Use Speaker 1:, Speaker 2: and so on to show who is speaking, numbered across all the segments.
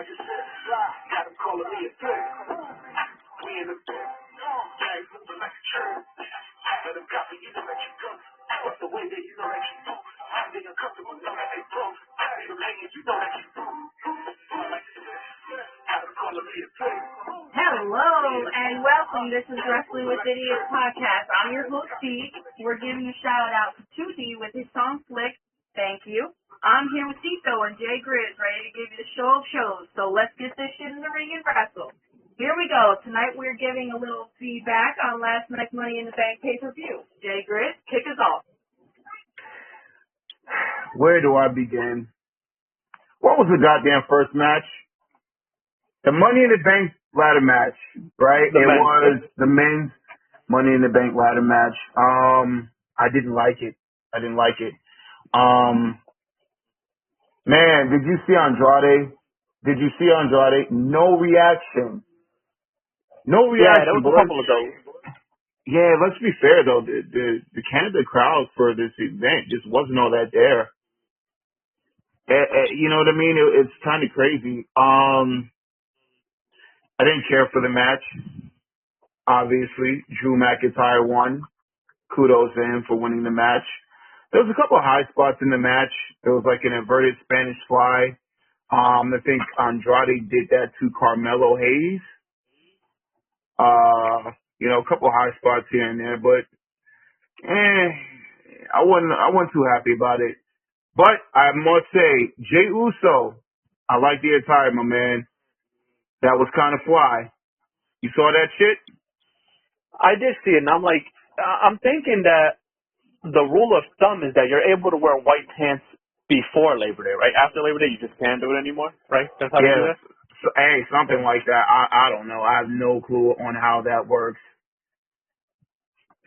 Speaker 1: Hello and welcome. This is Wrestling with Idiots podcast. I'm your host, D. We're giving a shout out to D with his song Flick. Thank you. I'm here with Citoo and Jay Grizz, ready to give you the show of shows. So let's get this shit in the ring and wrestle. Here we go. Tonight we're giving a little feedback on last night's Money in the Bank pay-per-view. Jay Grizz, kick us off.
Speaker 2: Where do I begin? What was the goddamn first match? The Money in the Bank ladder match, right? It was the men's Money in the Bank ladder match. I didn't like it. Man, did you see Andrade? No reaction.
Speaker 3: Yeah, there was a couple of those.
Speaker 2: Yeah, let's be fair though. The Canada crowd for this event just wasn't all that there. You know what I mean? It's kind of crazy. I didn't care for the match. Obviously, Drew McIntyre won. Kudos to him for winning the match. There was a couple of high spots in the match. There was like an inverted Spanish fly. I think Andrade did that to Carmelo Hayes. A couple of high spots here and there, but I wasn't too happy about it. But I must say, Jey Uso, I like the attire, my man. That was kind of fly. You saw that shit?
Speaker 3: I did see it, and I'm thinking that the rule of thumb is that you're able to wear white pants before Labor Day, right? After Labor Day, you just can't do it anymore, right? That's how you do that?
Speaker 2: So, something like that. I don't know. I have no clue on how that works.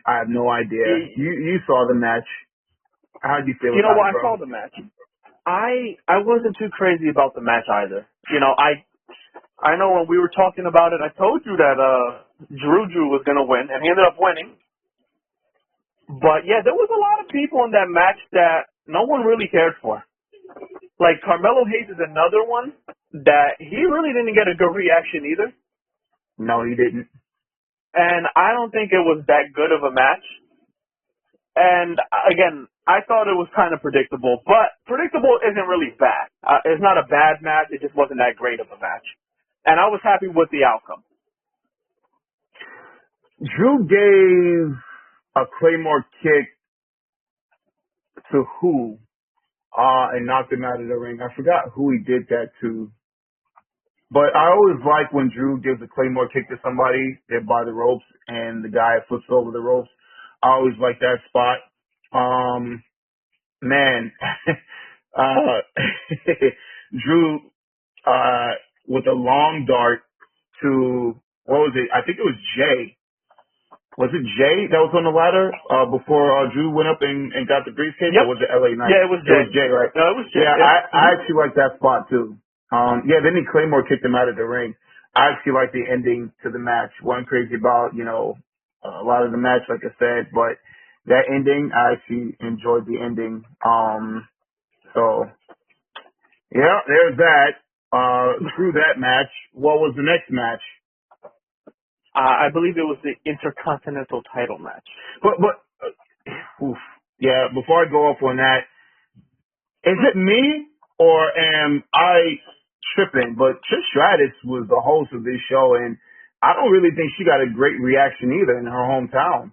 Speaker 2: I have no idea. You saw the match. How did you feel about it?
Speaker 3: You know what? I saw the match. I wasn't too crazy about the match either. I know when we were talking about it, I told you that Drew was going to win, and he ended up winning. But, yeah, there was a lot of people in that match that no one really cared for. Like, Carmelo Hayes is another one that he really didn't get a good reaction either.
Speaker 2: No, he didn't.
Speaker 3: And I don't think it was that good of a match. And, again, I thought it was kind of predictable. But predictable isn't really bad. It's not a bad match. It just wasn't that great of a match. And I was happy with the outcome.
Speaker 2: Drew gave a Claymore kick to who? And knocked him out of the ring. I forgot who he did that to. But I always like when Drew gives a Claymore kick to somebody, they're by the ropes, and the guy flips over the ropes. I always like that spot. Man, Drew, with a long dart to, what was it? I think it was Jay. Was it Jay that was on the ladder before Drew went up and got the briefcase?
Speaker 3: Yep.
Speaker 2: Or was it LA Knight?
Speaker 3: Yeah, it was Jay.
Speaker 2: It was Jay, right?
Speaker 3: No, it was Jay.
Speaker 2: Yeah, I actually like that spot too. Then he Claymore kicked him out of the ring. I actually like the ending to the match. Wasn't crazy about, a lot of the match, like I said, but that ending, I actually enjoyed the ending. So, yeah, there's that. Through that match, what was the next match?
Speaker 3: I believe it was the Intercontinental title match.
Speaker 2: Yeah, before I go off on that, is it me or am I tripping? But Trish Stratus was the host of this show, and I don't really think she got a great reaction either in her hometown.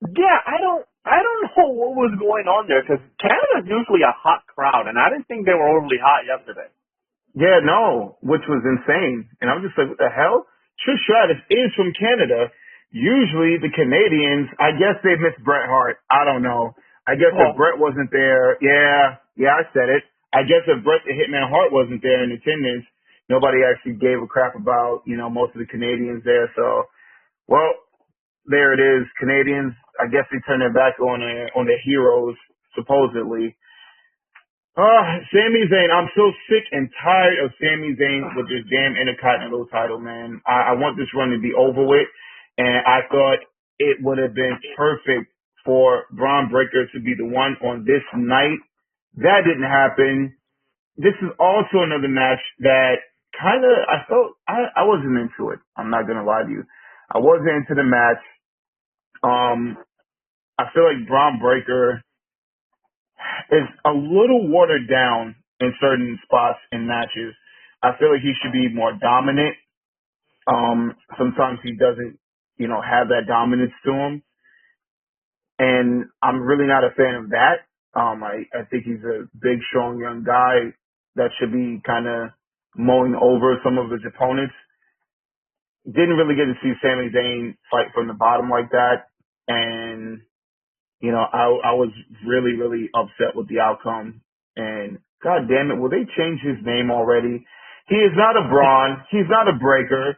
Speaker 3: Yeah, I don't know what was going on there, because Canada's usually a hot crowd, and I didn't think they were overly hot yesterday.
Speaker 2: Yeah, no, which was insane. And I'm just like, what the hell? Trish Stratus is from Canada. Usually the Canadians, I guess they miss Bret Hart. I don't know. I guess if Bret wasn't there, yeah, I said it. I guess if Bret the Hitman Hart wasn't there in attendance, nobody actually gave a crap about, most of the Canadians there. So, well, there it is. Canadians, I guess they turned their back on their heroes, supposedly. Sami Zayn, I'm so sick and tired of Sami Zayn with this damn Intercontinental title, man. I want this run to be over with, and I thought it would have been perfect for Braun Breaker to be the one on this night. That didn't happen. this is also another match that kind of I felt I wasn't into it. I'm not gonna lie to you. I wasn't into the match. I feel like Braun Breaker is a little watered down in certain spots in matches. I feel like he should be more dominant. Sometimes he doesn't, have that dominance to him. And I'm really not a fan of that. I think he's a big, strong young guy that should be kind of mowing over some of his opponents. Didn't really get to see Sami Zayn fight from the bottom like that. And, I was really, really upset with the outcome. And God damn it, will they change his name already? He is not a Braun. He's not a Breaker.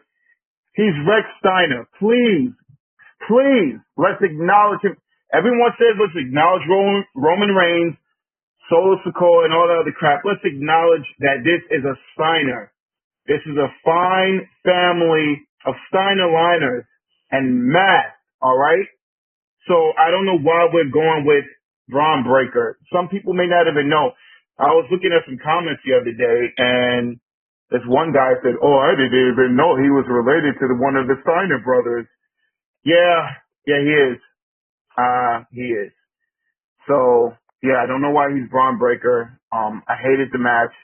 Speaker 2: He's Rex Steiner. Please, let's acknowledge him. Everyone says let's acknowledge Roman Reigns, Solo Sikoa, and all that other crap. Let's acknowledge that this is a Steiner. This is a fine family of Steiner liners and math, all right? So I don't know why we're going with Braun Breaker. Some people may not even know. I was looking at some comments the other day, and this one guy said, "Oh, I didn't even know he was related to one of the Steiner brothers." Yeah, he is. He is. So yeah, I don't know why he's Braun Breaker. I hated the match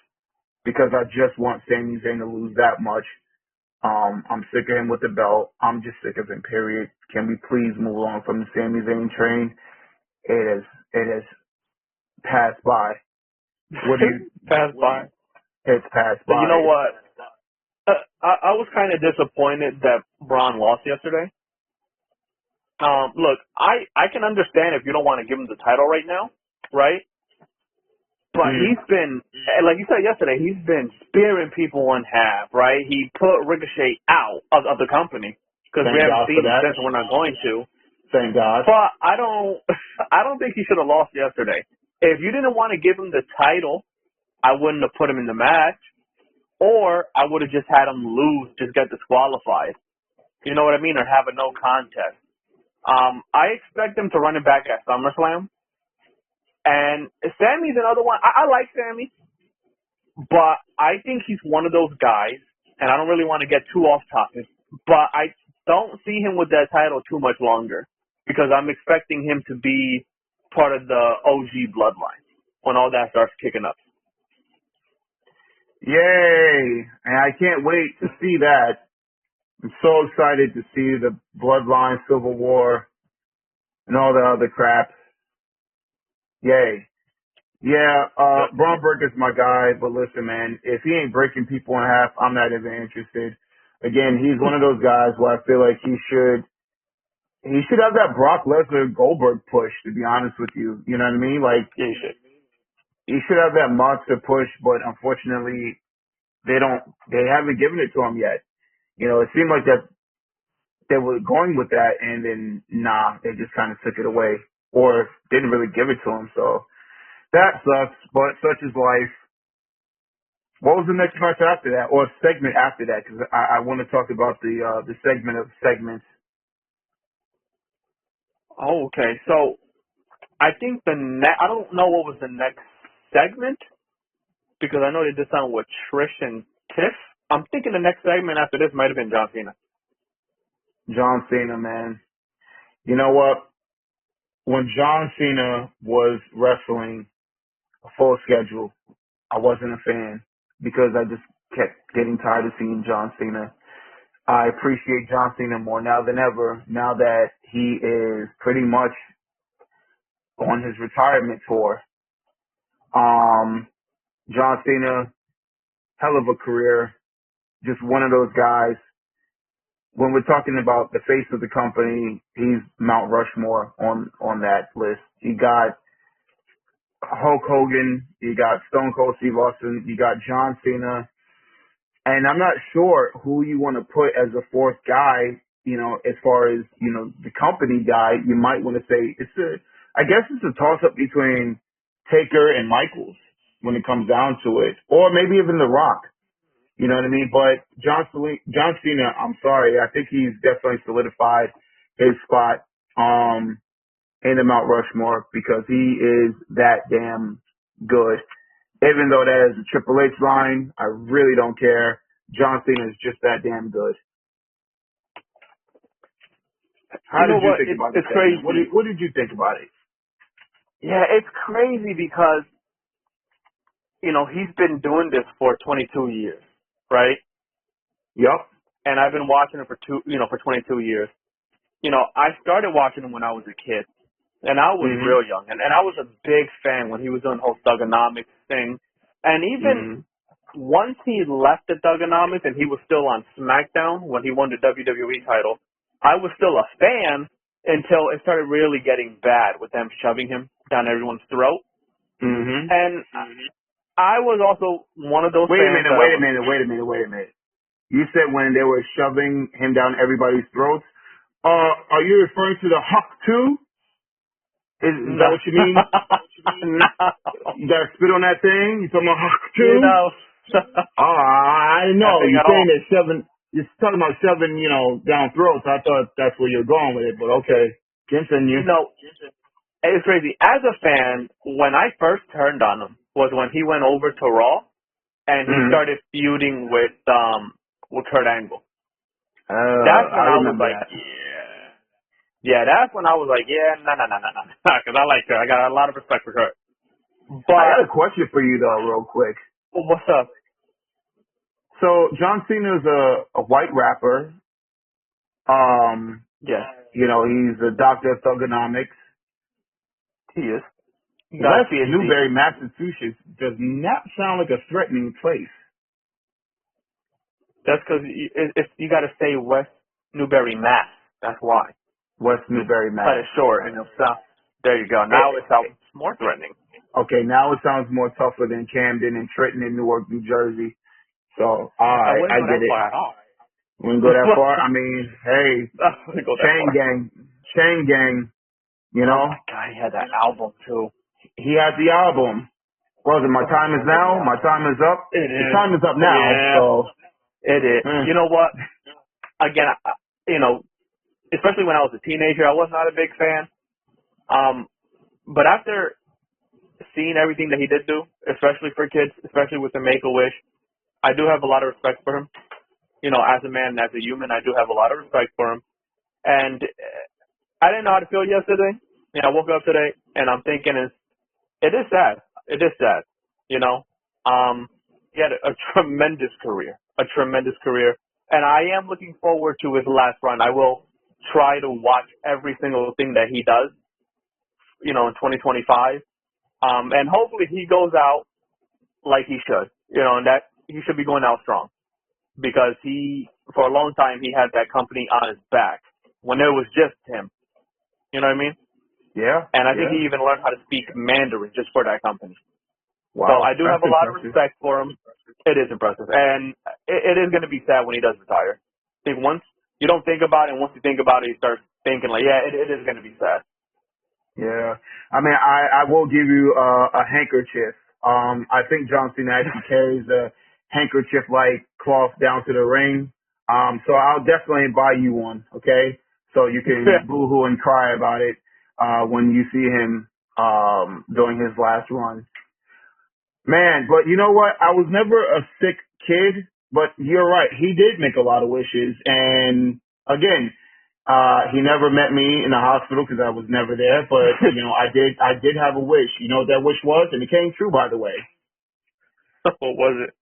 Speaker 2: because I just want Sami Zayn to lose that much. I'm sick of him with the belt. I'm just sick of him, period. Can we please move on from the Sami Zayn train? It has passed by. What do you
Speaker 3: passed by?
Speaker 2: It's passed by.
Speaker 3: But you know what? I was kind of disappointed that Braun lost yesterday. Look, I can understand if you don't want to give him the title right now, right? But he's been, like you said yesterday, he's been spearing people in half, right? He put Ricochet out of the company because we haven't seen him since, and we're not going to.
Speaker 2: Thank God.
Speaker 3: But I don't think he should have lost yesterday. If you didn't want to give him the title, I wouldn't have put him in the match, or I would have just had him lose, just get disqualified. You know what I mean? Or have a no contest. I expect him to run it back at SummerSlam. And Sammy's another one. I like Sammy, but I think he's one of those guys, and I don't really want to get too off topic, but I don't see him with that title too much longer because I'm expecting him to be part of the OG bloodline when all that starts kicking up.
Speaker 2: Yay! And I can't wait to see that. I'm so excited to see the Bloodline Civil War and all the other crap. Yay. Yeah, Braun Breaker's my guy, but listen, man, if he ain't breaking people in half, I'm not even interested. Again, he's one of those guys where I feel like he should have that Brock Lesnar Goldberg push, to be honest with you. You know what I mean? Like, he should have that monster push, but unfortunately, they haven't given it to him yet. It seemed like that they were going with that, and then, they just kind of took it away or didn't really give it to him. So that sucks, but such is life. What was the next match after that, or segment after that? Because I want to talk about the segment of segments.
Speaker 3: Oh, okay. So I think I don't know what was the next segment because I know they did something with Trish and Tiff. I'm thinking the next segment after this might have been John Cena.
Speaker 2: John Cena, man. You know what? When John Cena was wrestling a full schedule, I wasn't a fan because I just kept getting tired of seeing John Cena. I appreciate John Cena more now than ever, now that he is pretty much on his retirement tour. John Cena, hell of a career. Just one of those guys. When we're talking about the face of the company, he's Mount Rushmore on that list. You got Hulk Hogan, you got Stone Cold Steve Austin, you got John Cena, and I'm not sure who you want to put as a fourth guy, as far as, the company guy. You might want to say I guess it's a toss up between Taker and Michaels when it comes down to it, or maybe even The Rock. You know what I mean? But John Cena, I'm sorry, I think he's definitely solidified his spot in the Mount Rushmore because he is that damn good. Even though that is a Triple H line, I really don't care. John Cena is just that damn good. How did you think about it?
Speaker 3: It's crazy.
Speaker 2: What did you think about it?
Speaker 3: Yeah, it's crazy because, he's been doing this for 22 years, right?
Speaker 2: Yep.
Speaker 3: And I've been watching him for 22 years. I started watching him when I was a kid, and I was real young, and I was a big fan when he was doing the whole Thugonomics thing. And even once he left the Thugonomics and he was still on SmackDown when he won the WWE title, I was still a fan until it started really getting bad with them shoving him down everyone's throat. And I was also one of those
Speaker 2: Wait
Speaker 3: fans.
Speaker 2: Wait a minute. You said when they were shoving him down everybody's throats. Are you referring to the Huck too? Is that what you mean? You gotta spit on that thing? You talking about Huck too? I know. You're saying that shoving. You're talking about shoving, down throats. I thought that's where you're going with it, but okay. Continue.
Speaker 3: It's crazy. As a fan, when I first turned on him was when he went over to Raw and he started feuding with Kurt Angle. That's when I was like, that's when I was like, no, because I like Kurt. I got a lot of respect for Kurt. But
Speaker 2: I got a question for you though, real quick.
Speaker 3: What's up?
Speaker 2: So John Cena's a white rapper.
Speaker 3: Yeah.
Speaker 2: He's a doctor of thugonomics.
Speaker 3: He is.
Speaker 2: West Newbury, Massachusetts does not sound like a threatening place.
Speaker 3: That's because you got to say West Newbury, Mass. That's why.
Speaker 2: West Newbury, Mass.
Speaker 3: Cut it short and it'll stop. There you go. Now it sounds more threatening.
Speaker 2: Okay, now it sounds more tougher than Camden and Trenton and Newark, New Jersey. So, I get it. Wouldn't go that far. I mean, hey, Chain Gang,
Speaker 3: Oh my God, he had that album too.
Speaker 2: He had the album. What was it? My Time Is Now? My Time Is Up?
Speaker 3: It is.
Speaker 2: The time is up now.
Speaker 3: Yeah.
Speaker 2: So
Speaker 3: it is. You know what? Again, especially when I was a teenager, I was not a big fan. But after seeing everything that he did do, especially for kids, especially with the Make-A-Wish, I do have a lot of respect for him. As a man, as a human, I do have a lot of respect for him. And I didn't know how to feel yesterday. I woke up today and I'm thinking it is sad. It is sad. He had a tremendous career, and I am looking forward to his last run. I will try to watch every single thing that he does, in 2025. And hopefully he goes out like he should, and that he should be going out strong because for a long time, he had that company on his back when it was just him. You know what I mean?
Speaker 2: Yeah.
Speaker 3: And I think he even learned how to speak Mandarin just for that company.
Speaker 2: Wow.
Speaker 3: So I do have a lot of respect for him. It is impressive. And it is going to be sad when he does retire. I think once you don't think about it, and once you think about it, you start thinking like, it is going to be sad.
Speaker 2: Yeah. I mean, I will give you a handkerchief. I think John Cena actually carries a handkerchief-like cloth down to the ring. So I'll definitely buy you one, okay? So you can boo-hoo and cry about it when you see him during his last run. Man, but you know what? I was never a sick kid, but you're right. He did make a lot of wishes. And again, he never met me in the hospital because I was never there. But, I did have a wish. You know what that wish was? And it came true, by the way.
Speaker 3: What was it?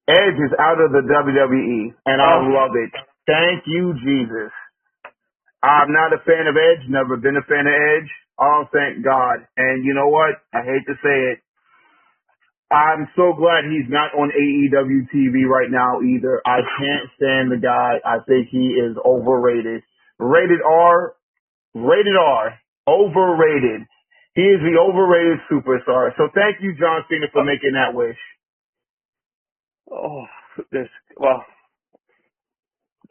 Speaker 2: Edge is out of the WWE, and I love it. Thank you, Jesus. I'm not a fan of Edge, never been a fan of Edge. Oh, thank God. And you know what? I hate to say it. I'm so glad he's not on AEW TV right now either. I can't stand the guy. I think he is overrated. Rated R, overrated. He is the overrated superstar. So thank you, John Cena, for making that wish.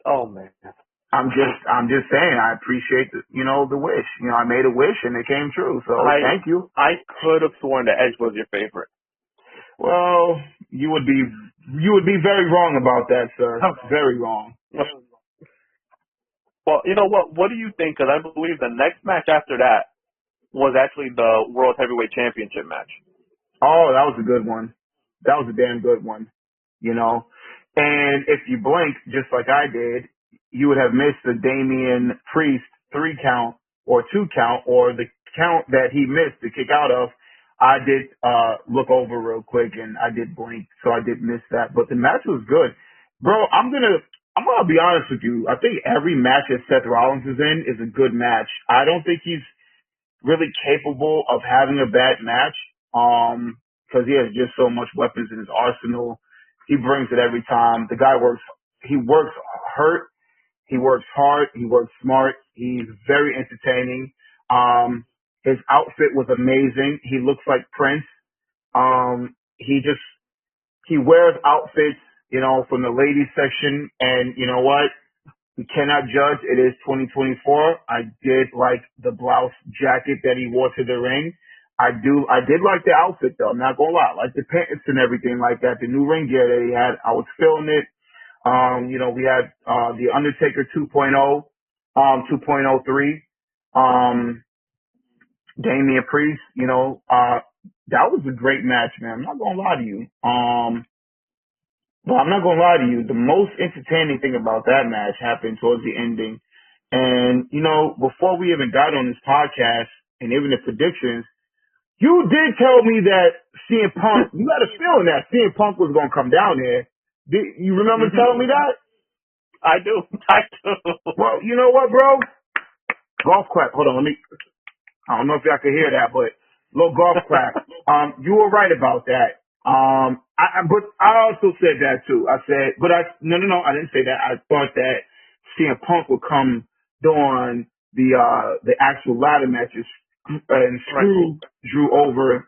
Speaker 3: Man.
Speaker 2: I'm just saying, I appreciate the wish. I made a wish and it came true. So thank you.
Speaker 3: I could have sworn that Edge was your favorite.
Speaker 2: Well, you would be very wrong about that, sir. Very wrong.
Speaker 3: Well, you know what? What do you think? Because I believe the next match after that was actually the World Heavyweight Championship match.
Speaker 2: Oh, that was a good one. That was a damn good one. You know, and if you blink just like I did, you would have missed the Damian Priest 3 count or 2 count or the count that he missed to kick out of. I did look over real quick and I did blink, so I did miss that. But the match was good, bro. I'm gonna be honest with you. I think every match that Seth Rollins is in is a good match. I don't think he's really capable of having a bad match. Because he has just so much weapons in his arsenal. He brings it every time. The guy works. He works hurt. He works hard. He works smart. He's very entertaining. His outfit was amazing. He looks like Prince. He wears outfits, from the ladies section, and you know what? We cannot judge. It is 2024. I did like the blouse jacket that he wore to the ring. I did like the outfit though. I'm not gonna lie. Like the pants and everything like that. The new ring gear that he had, I was feeling it. We had, the Undertaker 2.0, 2.03, Damian Priest, that was a great match, man. I'm not gonna lie to you. But I'm not gonna lie to you, the most entertaining thing about that match happened towards the ending. And, before we even got on this podcast and even the predictions, you did tell me that CM Punk, you had a feeling that CM Punk was gonna come down there. You remember telling me that?
Speaker 3: I do.
Speaker 2: Well, you know what, bro? Golf clap. Hold on, I don't know if y'all can hear that, but little golf clap. You were right about that. But I also said that too. I said, no, I didn't say that. I thought that CM Punk would come during the actual ladder matches and screw Drew over,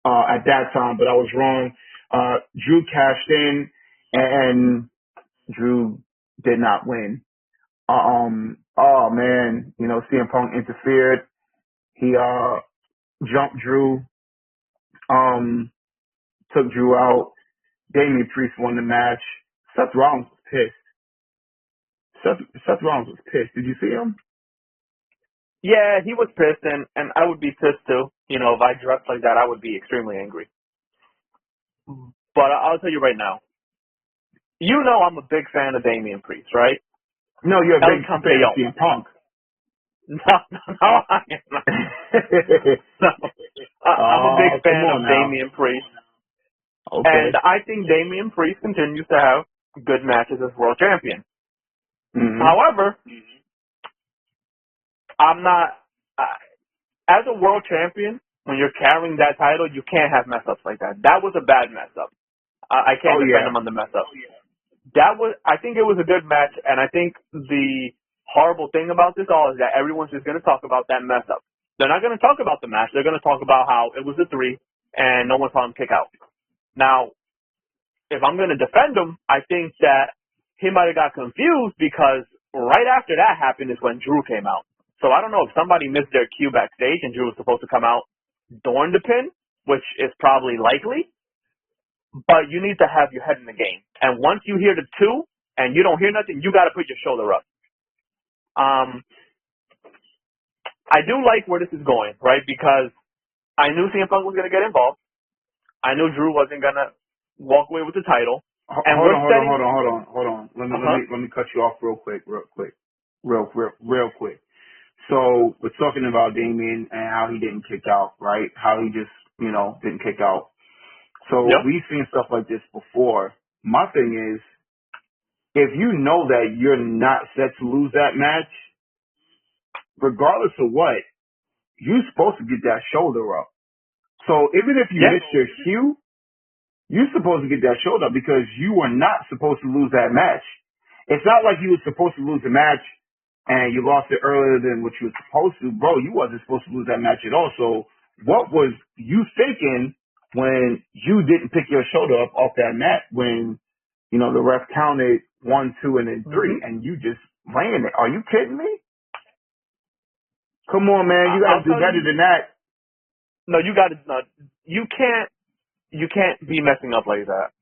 Speaker 2: at that time, but I was wrong. Drew cashed in and Drew did not win. Oh man, CM Punk interfered. He, jumped Drew, took Drew out. Damian Priest won the match. Seth Rollins was pissed. Seth Rollins was pissed. Did you see him?
Speaker 3: Yeah, he was pissed, and I would be pissed too. If I dressed like that, I would be extremely angry. But I'll tell you right now. I'm a big fan of Damian Priest, right?
Speaker 2: No, you're a big fan of CM Punk.
Speaker 3: No, I am not. No. I'm a big fan of Damian Priest.
Speaker 2: Okay.
Speaker 3: And I think Damian Priest continues to have good matches as world champion. Mm-hmm. However, I'm not, as a world champion, when you're carrying that title, you can't have mess ups like that. That was a bad mess up. I can't defend him on the mess up. I think it was a good match, and I think the horrible thing about this all is that everyone's just going to talk about that mess up. They're not going to talk about the match. They're going to talk about how it was a 3 and no one saw him kick out. Now, if I'm going to defend him, I think that he might have got confused because right after that happened is when Drew came out. So I don't know if somebody missed their cue backstage and Drew was supposed to come out during the pin, which is probably likely. But you need to have your head in the game. And once you hear the 2 and you don't hear nothing, you got to put your shoulder up. I do like where this is going, right? Because I knew CM Punk was going to get involved. I knew Drew wasn't going to walk away with the title. And
Speaker 2: hold on. Let me cut you off real quick. So we're talking about Damian and how he didn't kick out, right? How he just, didn't kick out. So we've seen stuff like this before. My thing is, if you know that you're not set to lose that match, regardless of what, you're supposed to get that shoulder up. So even if you miss your cue, you're supposed to get that shoulder up because you were not supposed to lose that match. It's not like you were supposed to lose the match and you lost it earlier than what you were supposed to. Bro, you wasn't supposed to lose that match at all. So what was you thinking when you didn't pick your shoulder up off that mat when, the ref counted 1, 2, and then 3, and you just laying it? Are you kidding me? Come on, man. You got to do better than that.
Speaker 3: No, you got to. You can't be messing up like that.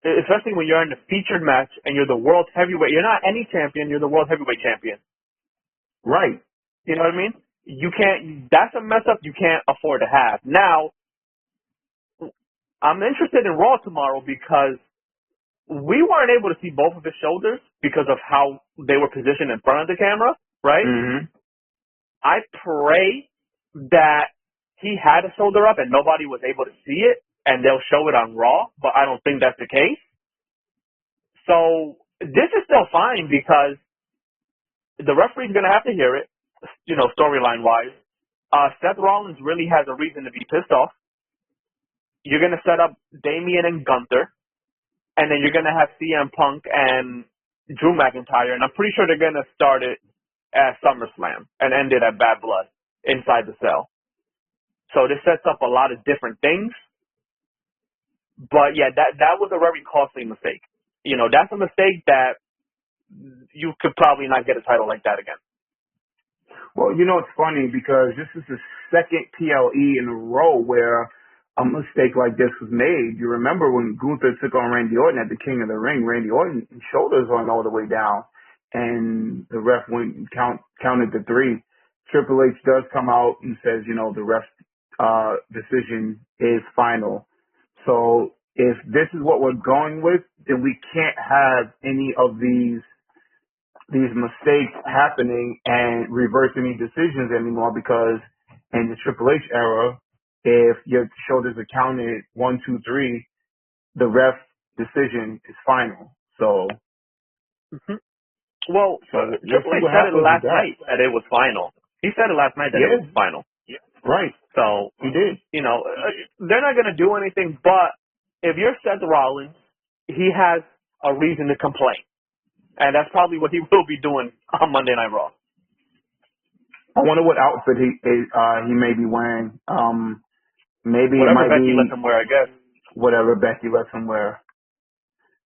Speaker 3: Especially when you're in the featured match and you're the world heavyweight. You're not any champion. You're the world heavyweight champion.
Speaker 2: Right.
Speaker 3: You know what I mean? You can't. That's a mess up you can't afford to have. Now, I'm interested in Raw tomorrow because we weren't able to see both of his shoulders because of how they were positioned in front of the camera, right?
Speaker 2: Mm-hmm.
Speaker 3: I pray that he had a shoulder up and nobody was able to see it and they'll show it on Raw, but I don't think that's the case. So this is still fine because the referee's going to have to hear it, storyline wise. Seth Rollins really has a reason to be pissed off. You're going to set up Damian and Gunther, and then you're going to have CM Punk and Drew McIntyre, and I'm pretty sure they're going to start it at SummerSlam and end it at Bad Blood inside the cell. So this sets up a lot of different things. But yeah, that was a very costly mistake. That's a mistake that you could probably not get a title like that again.
Speaker 2: Well, it's funny because this is the second PLE in a row where a mistake like this was made. You remember when Gunther took on Randy Orton at the King of the Ring, Randy Orton's shoulders went all the way down, and the ref went and counted to 3. Triple H does come out and says, the ref's decision is final. So if this is what we're going with, then we can't have any of these mistakes happening and reverse any decisions anymore, because in the Triple H era, if your shoulders are counted 1, 2, 3, the ref decision is final. So,
Speaker 3: well, Triple H said it last night that it was final. He said it last night that it was final.
Speaker 2: Right.
Speaker 3: So
Speaker 2: he did.
Speaker 3: They're not going to do anything. But if you're Seth Rollins, he has a reason to complain, and that's probably what he will be doing on Monday Night Raw.
Speaker 2: I wonder what outfit he may be wearing. Maybe
Speaker 3: whatever
Speaker 2: it might
Speaker 3: Becky
Speaker 2: be
Speaker 3: lets him wear, I guess.
Speaker 2: Whatever Becky lets him wear.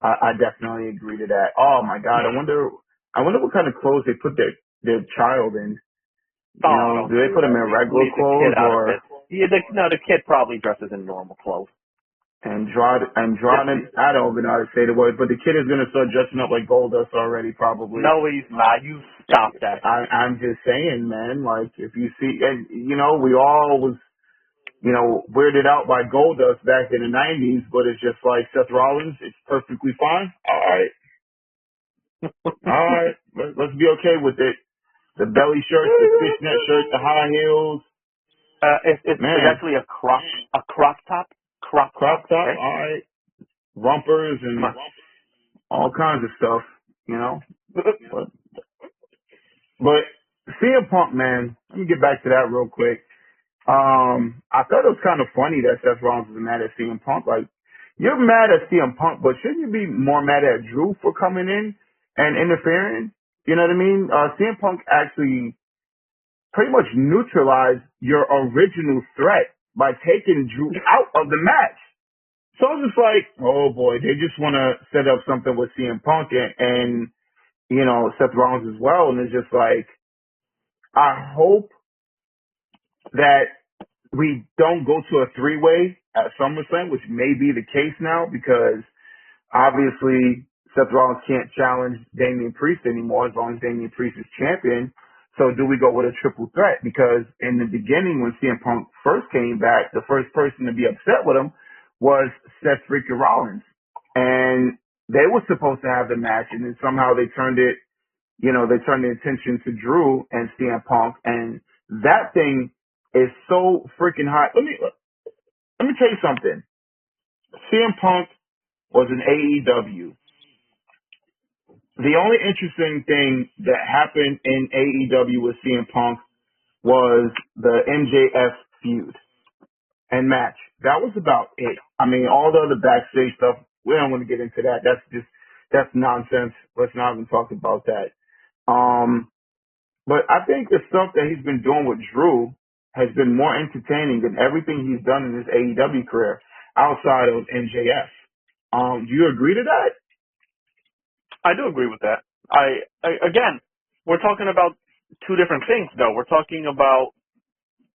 Speaker 2: I definitely agree to that. Oh my God, I wonder what kind of clothes they put their child in. Do they put him in regular clothes or?
Speaker 3: Yeah, the kid probably dresses in normal clothes.
Speaker 2: Andrade, I don't even know how to say the word, but the kid is going to start dressing up like Goldust already, probably.
Speaker 3: No, he's not. You stop that.
Speaker 2: I'm just saying, man, like, if you see, and, we all was, weirded out by Goldust back in the 90s, but it's just like Seth Rollins, it's perfectly fine. All right. All right. Let's be okay with it. The belly shirts, the fishnet shirts, the high heels.
Speaker 3: It's actually a crop top. Crop top,
Speaker 2: okay. All right. Rumpers and all kinds of stuff, But CM Punk, man, let me get back to that real quick. I thought it was kind of funny that Seth Rollins was mad at CM Punk. Like, you're mad at CM Punk, but shouldn't you be more mad at Drew for coming in and interfering? You know what I mean? CM Punk actually pretty much neutralized your original threat by taking Drew out of the match. So I was just like, oh boy, they just want to set up something with CM Punk and Seth Rollins as well. And it's just like, I hope that we don't go to a 3-way at SummerSlam, which may be the case now, because obviously Seth Rollins can't challenge Damian Priest anymore as long as Damian Priest is champion. So do we go with a triple threat? Because in the beginning, when CM Punk first came back, the first person to be upset with him was Seth freaking Rollins. And they were supposed to have the match, and then somehow they turned it, they turned the attention to Drew and CM Punk. And that thing is so freaking hot. Let me tell you something. CM Punk was an AEW. The only interesting thing that happened in AEW with CM Punk was the MJF feud and match. That was about it. I mean, all the other backstage stuff, we don't want to get into that. That's nonsense. Let's not even talk about that. But I think the stuff that he's been doing with Drew has been more entertaining than everything he's done in his AEW career outside of MJF. Do you agree to that?
Speaker 3: I do agree with that. Again, we're talking about two different things, though. We're talking about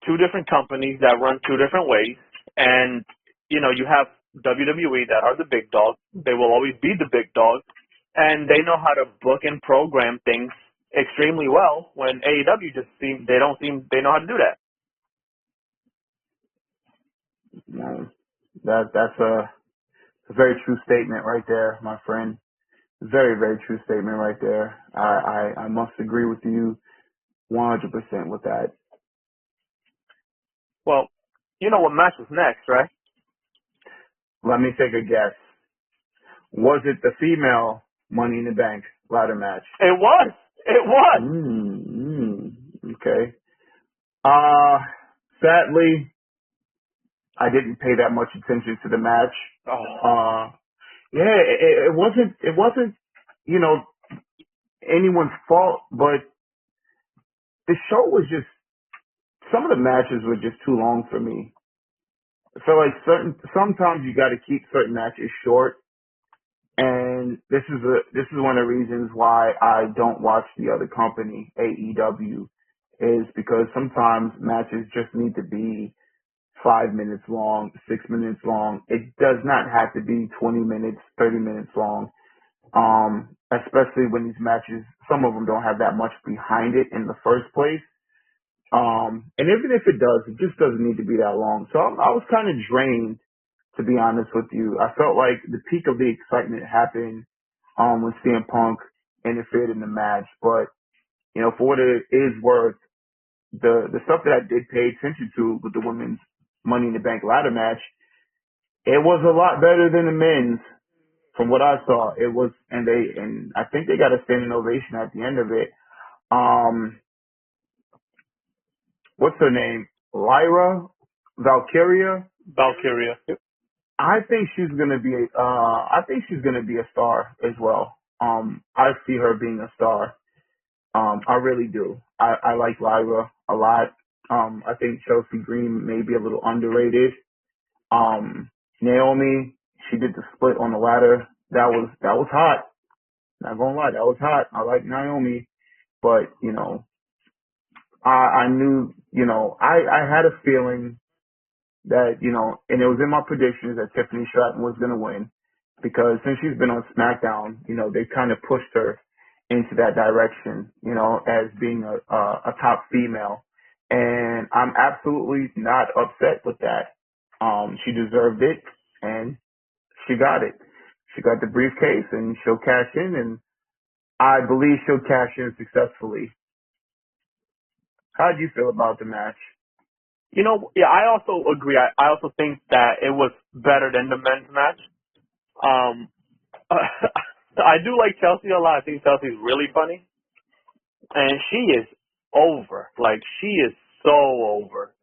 Speaker 3: two different companies that run two different ways, and you have WWE that are the big dog. They will always be the big dog, and they know how to book and program things extremely well. When AEW they know how to do that.
Speaker 2: No. That's a very true statement right there, my friend. Very, very true statement right there. I must agree with you 100% with that.
Speaker 3: Well, you know what match was next, right?
Speaker 2: Let me take a guess. Was it the female Money in the Bank ladder match?
Speaker 3: It was. It was.
Speaker 2: Okay. Sadly, I didn't pay that much attention to the match.
Speaker 3: Oh.
Speaker 2: Yeah, it wasn't, you know, anyone's fault, but the show was just, some of the matches were just too long for me. So like sometimes you got to keep certain matches short. And this is one of the reasons why I don't watch the other company, AEW, is because sometimes matches just need to be 5 minutes long, 6 minutes long. It does not have to be 20 minutes, 30 minutes long. Especially when these matches, some of them don't have that much behind it in the first place. And even if it does, it just doesn't need to be that long. So I was kind of drained, to be honest with you. I felt like the peak of the excitement happened when CM Punk interfered in the match. But, you know, for what it is worth, the stuff that I did pay attention to with the women's Money in the Bank ladder match, it was a lot better than the men's from what I saw. It was, and I think they got a standing ovation at the end of it. What's her name? Lyra Valkyria.
Speaker 3: Valkyria.
Speaker 2: I think she's gonna be a star as well. I see her being a star. I really do. I like Lyra a lot. I think Chelsea Green may be a little underrated. Naomi, she did the split on the ladder. That was hot. Not gonna lie, that was hot. I like Naomi, but you know, I knew, you know, I had a feeling that, you know, and it was in my predictions that Tiffany Stratton was going to win because since she's been on SmackDown, you know, they kind of pushed her into that direction, you know, as being a top female. And I'm absolutely not upset with that. She deserved it and she got it. She got the briefcase and she'll cash in, and I believe she'll cash in successfully. How do you feel about the match?
Speaker 3: You know, yeah, I also agree. I also think that it was better than the men's match. I do like Chelsea a lot. I think Chelsea's really funny. And she is over. Like, she is so over.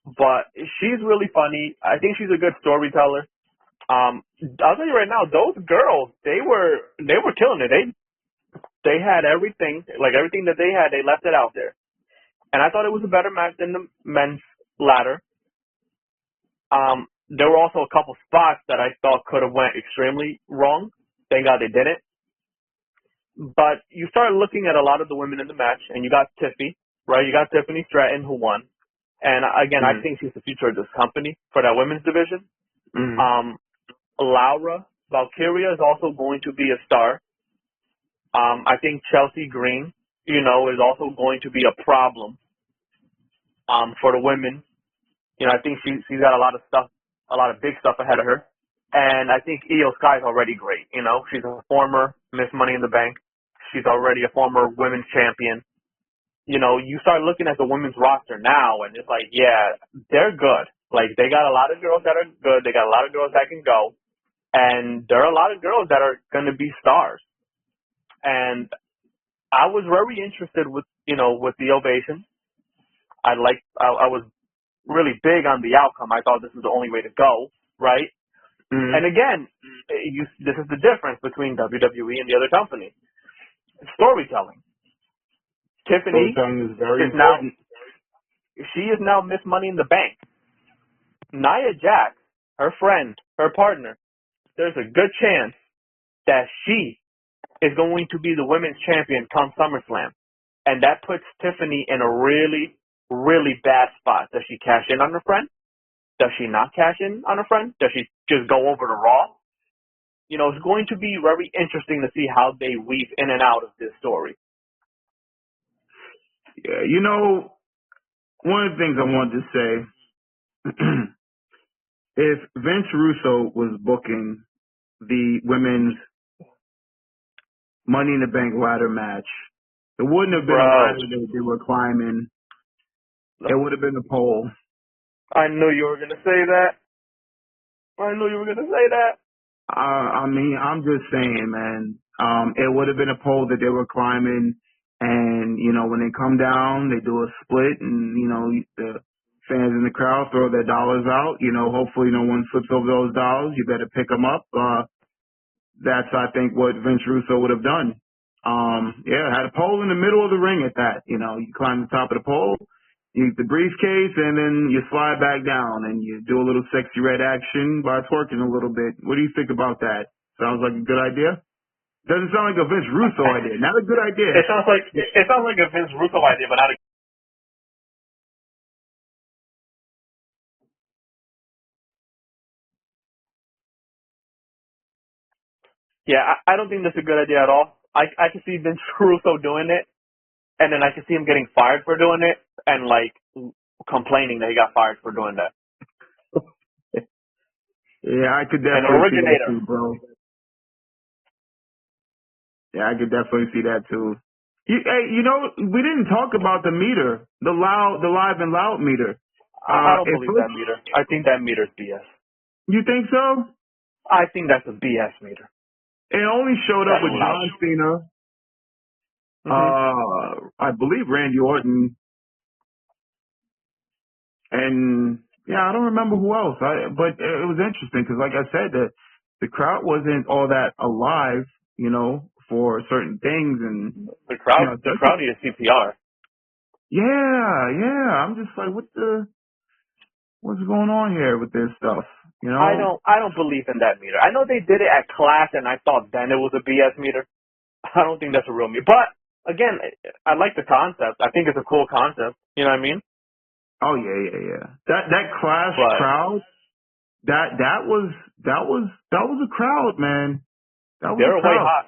Speaker 3: But she's really funny. I think she's a good storyteller. I'll tell you right now, those girls, they were killing it. They had everything, like everything that they had, they left it out there. And I thought it was a better match than the men's ladder. There were also a couple spots that I thought could have went extremely wrong. Thank God they didn't. But you start looking at a lot of the women in the match, and you got Tiffy, right? You got Tiffany Stratton, who won. And again, I think she's the future of this company for that women's division. Laura Valkyria is also going to be a star. I think Chelsea Green, you know, is also going to be a problem for the women. You know, I think she's got a lot of big stuff ahead of her. And I think Io Sky is already great. You know, she's a former Miss Money in the Bank. She's already a former women's champion. You know, you start looking at the women's roster now, and it's like, yeah, they're good. Like, they got a lot of girls that are good. They got a lot of girls that can go. And there are a lot of girls that are going to be stars. And I was very interested with the ovation. I was really big on the outcome. I thought this was the only way to go, right? And again, this is the difference between WWE and the other company. Storytelling. Tiffany
Speaker 2: is very
Speaker 3: is
Speaker 2: important.
Speaker 3: she is now Miss Money in the Bank. Nia Jax, her friend, her partner, there's a good chance that she is going to be the women's champion come SummerSlam. And that puts Tiffany in a really, really bad spot. Does she cash in on her friend? Does she not cash in on her friend? Does she just go over to Raw? You know, it's going to be very interesting to see how they weave in and out of this story.
Speaker 2: Yeah, you know, one of the things I wanted to say, If Vince Russo was booking the women's Money in the Bank ladder match, it wouldn't have been a
Speaker 3: Bro,
Speaker 2: ladder that they were climbing. It would have been a pole.
Speaker 3: I knew you were going to say that. I knew you were going to say that.
Speaker 2: I mean, I'm just saying, man. It would have been a pole that they were climbing, and when they come down, they do a split, and the fans in the crowd throw their dollars out. Hopefully no one flips over those dollars. You better pick them up. That's, I think, what Vince Russo would have done. Had a pole in the middle of the ring at that. You climb the top of the pole, you get the briefcase, and then you slide back down, and you do a little sexy red action by twerking a little bit. What do you think about that? Sounds like a good idea? Doesn't sound like a Vince Russo idea. Not a good idea.
Speaker 3: It sounds like a Vince Russo idea, but not a. Yeah, I don't think that's a good idea at all. I can see Vince Russo doing it, and then I can see him getting fired for doing it, and complaining that he got fired for doing that.
Speaker 2: Yeah, I could
Speaker 3: An
Speaker 2: definitely see that
Speaker 3: originator.
Speaker 2: too, bro. Yeah, I could definitely see that too. We didn't talk about the meter, the live and loud meter.
Speaker 3: I don't believe that meter. I think that meter's BS.
Speaker 2: You think so?
Speaker 3: I think that's a BS meter.
Speaker 2: It only showed up with John Cena.
Speaker 3: Mm-hmm.
Speaker 2: I believe Randy Orton, and I don't remember who else. But it was interesting because, like I said, the crowd wasn't all that alive, for certain things, and
Speaker 3: the crowd needed CPR.
Speaker 2: Yeah. I'm just like, what's going on here with this stuff?
Speaker 3: I don't believe in that meter. I know they did it at Clash, and I thought then it was a BS meter. I don't think that's a real meter. But again, I like the concept. I think it's a cool concept. You know what I mean?
Speaker 2: Oh yeah. That Clash crowd, that was a crowd, man. That was
Speaker 3: they were
Speaker 2: a crowd.
Speaker 3: way hot.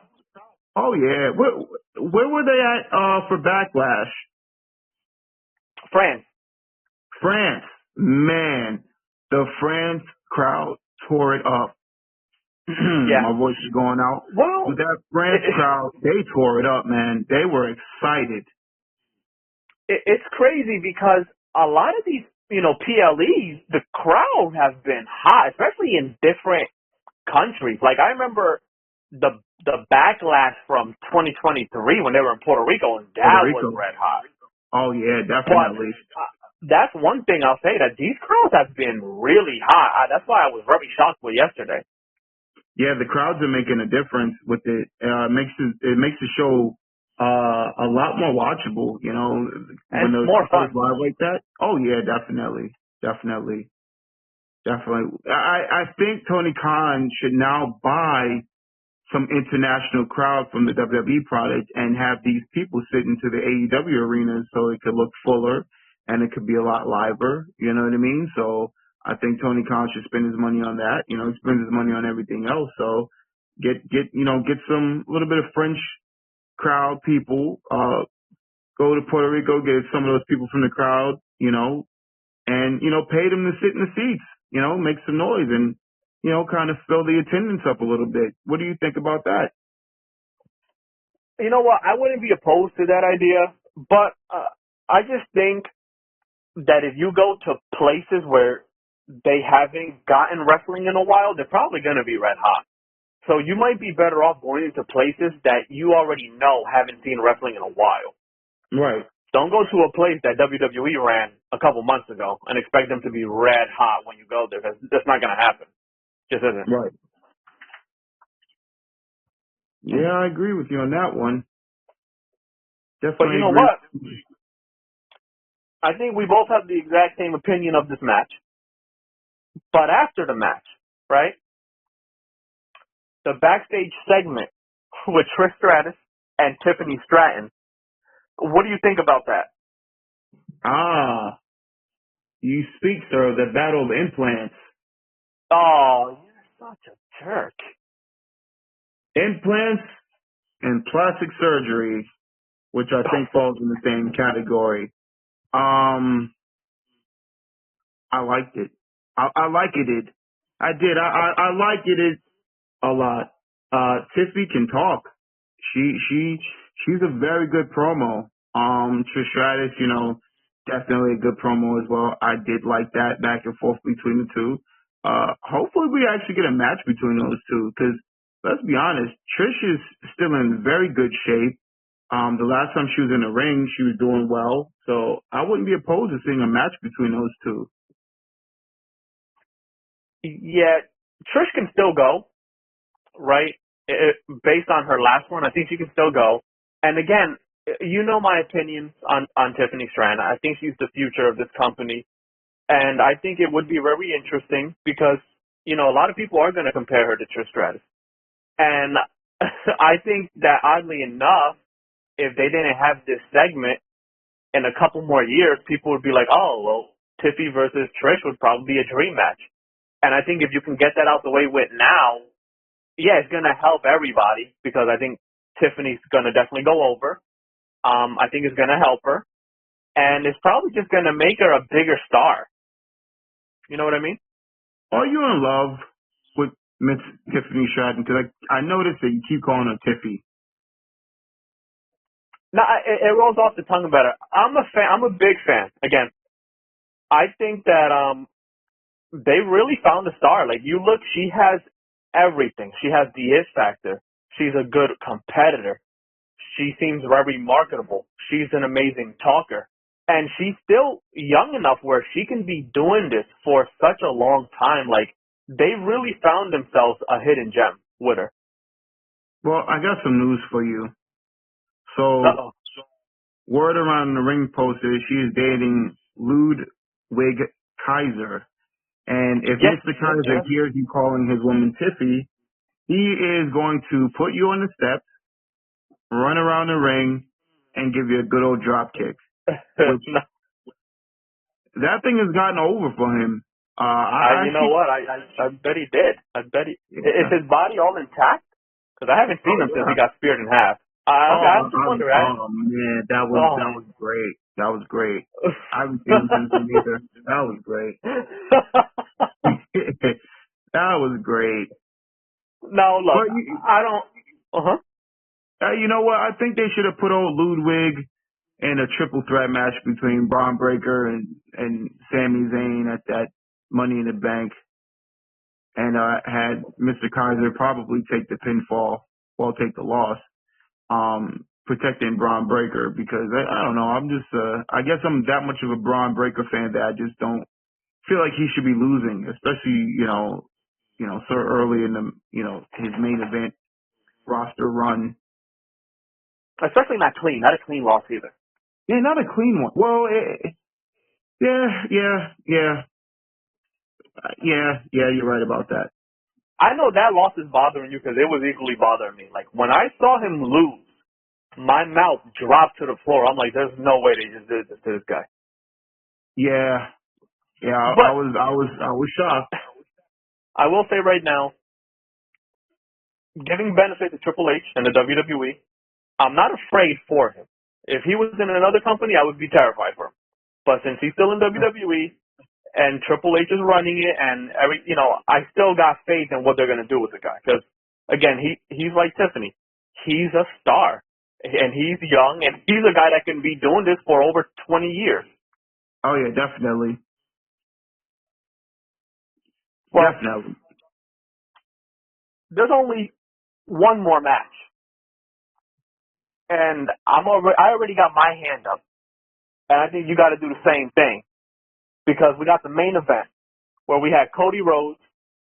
Speaker 2: Oh yeah. Where were they at for Backlash? France. Man, the France crowd tore it up.
Speaker 3: Yeah.
Speaker 2: My voice is going out.
Speaker 3: Well,
Speaker 2: with that France crowd, they tore it up, man. They were excited.
Speaker 3: It's crazy because a lot of these, PLEs, the crowd has been hot, especially in different countries. Like I remember the Backlash from 2023 when they were in Puerto Rico, and that was red hot.
Speaker 2: Oh yeah, definitely.
Speaker 3: But, that's one thing I'll say, that these crowds have been really hot. That's why I was very shocked with yesterday.
Speaker 2: Yeah, the crowds are making a difference with it. It makes the show a lot more watchable,
Speaker 3: And
Speaker 2: when
Speaker 3: it's more fun
Speaker 2: live like that. Oh yeah, definitely. I think Tony Khan should now buy some international crowd from the WWE product and have these people sit into the AEW arenas so it could look fuller and it could be a lot liver. You know what I mean? So I think Tony Khan should spend his money on that. He spends his money on everything else. So get some little bit of French crowd people. Go to Puerto Rico, get some of those people from the crowd, and pay them to sit in the seats. Make some noise and kind of fill the attendance up a little bit. What do you think about that?
Speaker 3: You know what? I wouldn't be opposed to that idea, but I just think that if you go to places where they haven't gotten wrestling in a while, they're probably going to be red hot. So you might be better off going into places that you already know haven't seen wrestling in a while.
Speaker 2: Right.
Speaker 3: Don't go to a place that WWE ran a couple months ago and expect them to be red hot when you go there. That's not going to happen. Just isn't.
Speaker 2: Right. Yeah, I agree with you on that one. Definitely.
Speaker 3: But you know what? I think we both have the exact same opinion of this match. But after the match, right? The backstage segment with Trish Stratus and Tiffany Stratton. What do you think about that?
Speaker 2: You speak, sir, of the battle of implants.
Speaker 3: Oh, you're such a jerk.
Speaker 2: Implants and plastic surgery, which I think falls in the same category. I liked it. I like it. I did. I like it a lot. Tiffy can talk. She's a very good promo. Trish Stratus, definitely a good promo as well. I did like that back and forth between the two. Hopefully we actually get a match between those two because let's be honest, Trish is still in very good shape. The last time she was in the ring, she was doing well. So I wouldn't be opposed to seeing a match between those two.
Speaker 3: Yeah, Trish can still go, right? Based on her last one, I think she can still go. And again, you know my opinions on Tiffany Stratton. I think she's the future of this company. And I think it would be very interesting because, a lot of people are going to compare her to Trish Stratus. And I think that oddly enough, if they didn't have this segment in a couple more years, people would be like, oh, well, Tiffy versus Trish would probably be a dream match. And I think if you can get that out the way with now, yeah, it's going to help everybody because I think Tiffany's going to definitely go over. I think it's going to help her. And it's probably just going to make her a bigger star. You know what I mean?
Speaker 2: Are you in love with Miss Tiffany Stratton? Because I noticed that you keep calling her Tiffy.
Speaker 3: No, it rolls off the tongue better. I'm a fan. I'm a big fan. Again, I think that they really found a star. Like you look, she has everything. She has the it factor. She's a good competitor. She seems very marketable. She's an amazing talker. And she's still young enough where she can be doing this for such a long time. Like, they really found themselves a hidden gem with her.
Speaker 2: Well, I got some news for you. So,
Speaker 3: Uh-oh.
Speaker 2: word around the ring post is she is dating Ludwig Kaiser. And if
Speaker 3: Yes,
Speaker 2: Mr. Kaiser hears you calling his woman Tiffy, he is going to put you on the steps, run around the ring, and give you a good old drop kick. Which,
Speaker 3: No.
Speaker 2: that thing has gotten over for him.
Speaker 3: You know what? I bet he did. I bet he.
Speaker 2: Yeah.
Speaker 3: Is his body all intact? Because I haven't seen him since he got speared in half. I'm just wondering.
Speaker 2: Oh man, that was great. That was great. I haven't seen him since then either. That was great. That was great.
Speaker 3: No, look, I don't.
Speaker 2: You know what? I think they should have put old Ludwig in a triple threat match between Braun Breaker and Sami Zayn at that Money in the Bank, and had Mr. Kaiser probably take the pinfall, well, take the loss, protecting Braun Breaker because I don't know. I'm just I guess I'm that much of a Braun Breaker fan that I just don't feel like he should be losing, especially so early in the his main event roster run.
Speaker 3: Especially not a clean loss either.
Speaker 2: Yeah, not a clean one. Well, yeah. You're right about that.
Speaker 3: I know that loss is bothering you because it was equally bothering me. Like when I saw him lose, my mouth dropped to the floor. I'm like, there's no way they just did this to this guy.
Speaker 2: Yeah.
Speaker 3: But
Speaker 2: I was shocked.
Speaker 3: I will say right now, giving benefit to Triple H and the WWE, I'm not afraid for him. If he was in another company, I would be terrified for him. But since he's still in WWE and Triple H is running it, and I still got faith in what they're gonna do with the guy. Because again, he's like Tiffany, he's a star, and he's young, and he's a guy that can be doing this for over 20 years.
Speaker 2: Oh yeah, definitely.
Speaker 3: Well,
Speaker 2: definitely.
Speaker 3: There's only one more match, and I already got my hand up, and I think you got to do the same thing because we got the main event where we had Cody Rhodes,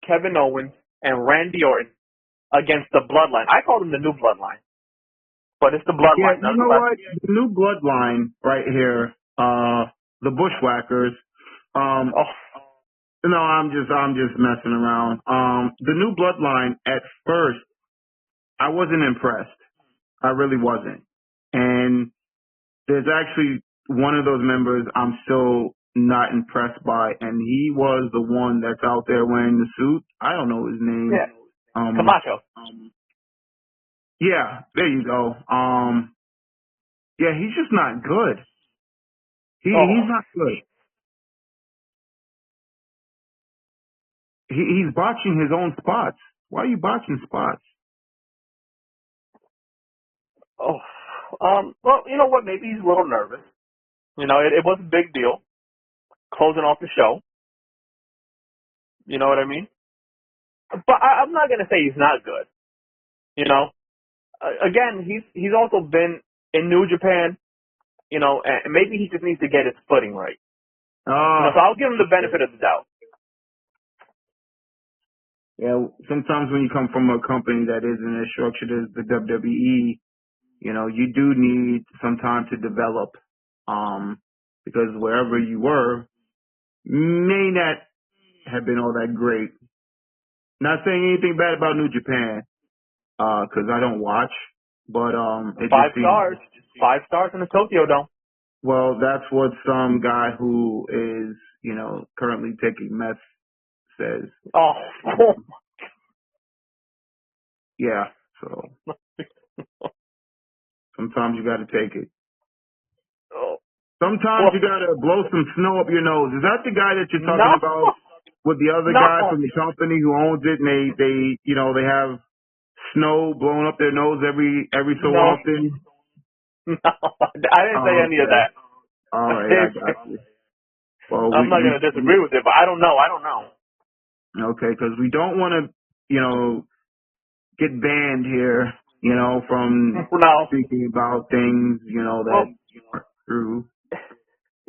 Speaker 3: Kevin Owens, and Randy Orton against the Bloodline. I call them the New Bloodline, but it's the Bloodline.
Speaker 2: Yeah, you know what? The New Bloodline right here, the Bushwhackers. No, I'm just messing around. The New Bloodline at first, I wasn't impressed. I really wasn't. And there's actually one of those members I'm still not impressed by, and he was the one that's out there wearing the suit. I don't know his name.
Speaker 3: Yeah. Camacho.
Speaker 2: Yeah, there you go. Yeah, he's just not good. He's not good. he's botching his own spots. Why are you botching spots?
Speaker 3: Oh, well, you know what? Maybe he's a little nervous. You know, it was a big deal closing off the show. You know what I mean? But I'm not gonna say he's not good. You know, again, he's also been in New Japan. You know, and maybe he just needs to get his footing right. You know, so I'll give him the benefit of the doubt.
Speaker 2: Yeah, sometimes when you come from a company that isn't as structured as the WWE, you know, you do need some time to develop. Because wherever you were may not have been all that great. Not saying anything bad about New Japan, because I don't watch, but it
Speaker 3: Five
Speaker 2: just seems.
Speaker 3: stars. 5 stars in the Tokyo Dome.
Speaker 2: Well, that's what some guy who is, you know, currently taking meth says.
Speaker 3: Oh.
Speaker 2: Yeah, so sometimes you got to take it. Sometimes you got to blow some snow up your nose. Is that the guy that you're talking about with the other guy from the company who owns it, and they you know, they have snow blowing up their nose every so often?
Speaker 3: No, I didn't say any of that.
Speaker 2: All right, I got you. Well,
Speaker 3: I'm not going to disagree with it, but I don't know.
Speaker 2: Okay, because we don't want to, you know, get banned here, you know, from speaking about things, you know, that aren't true.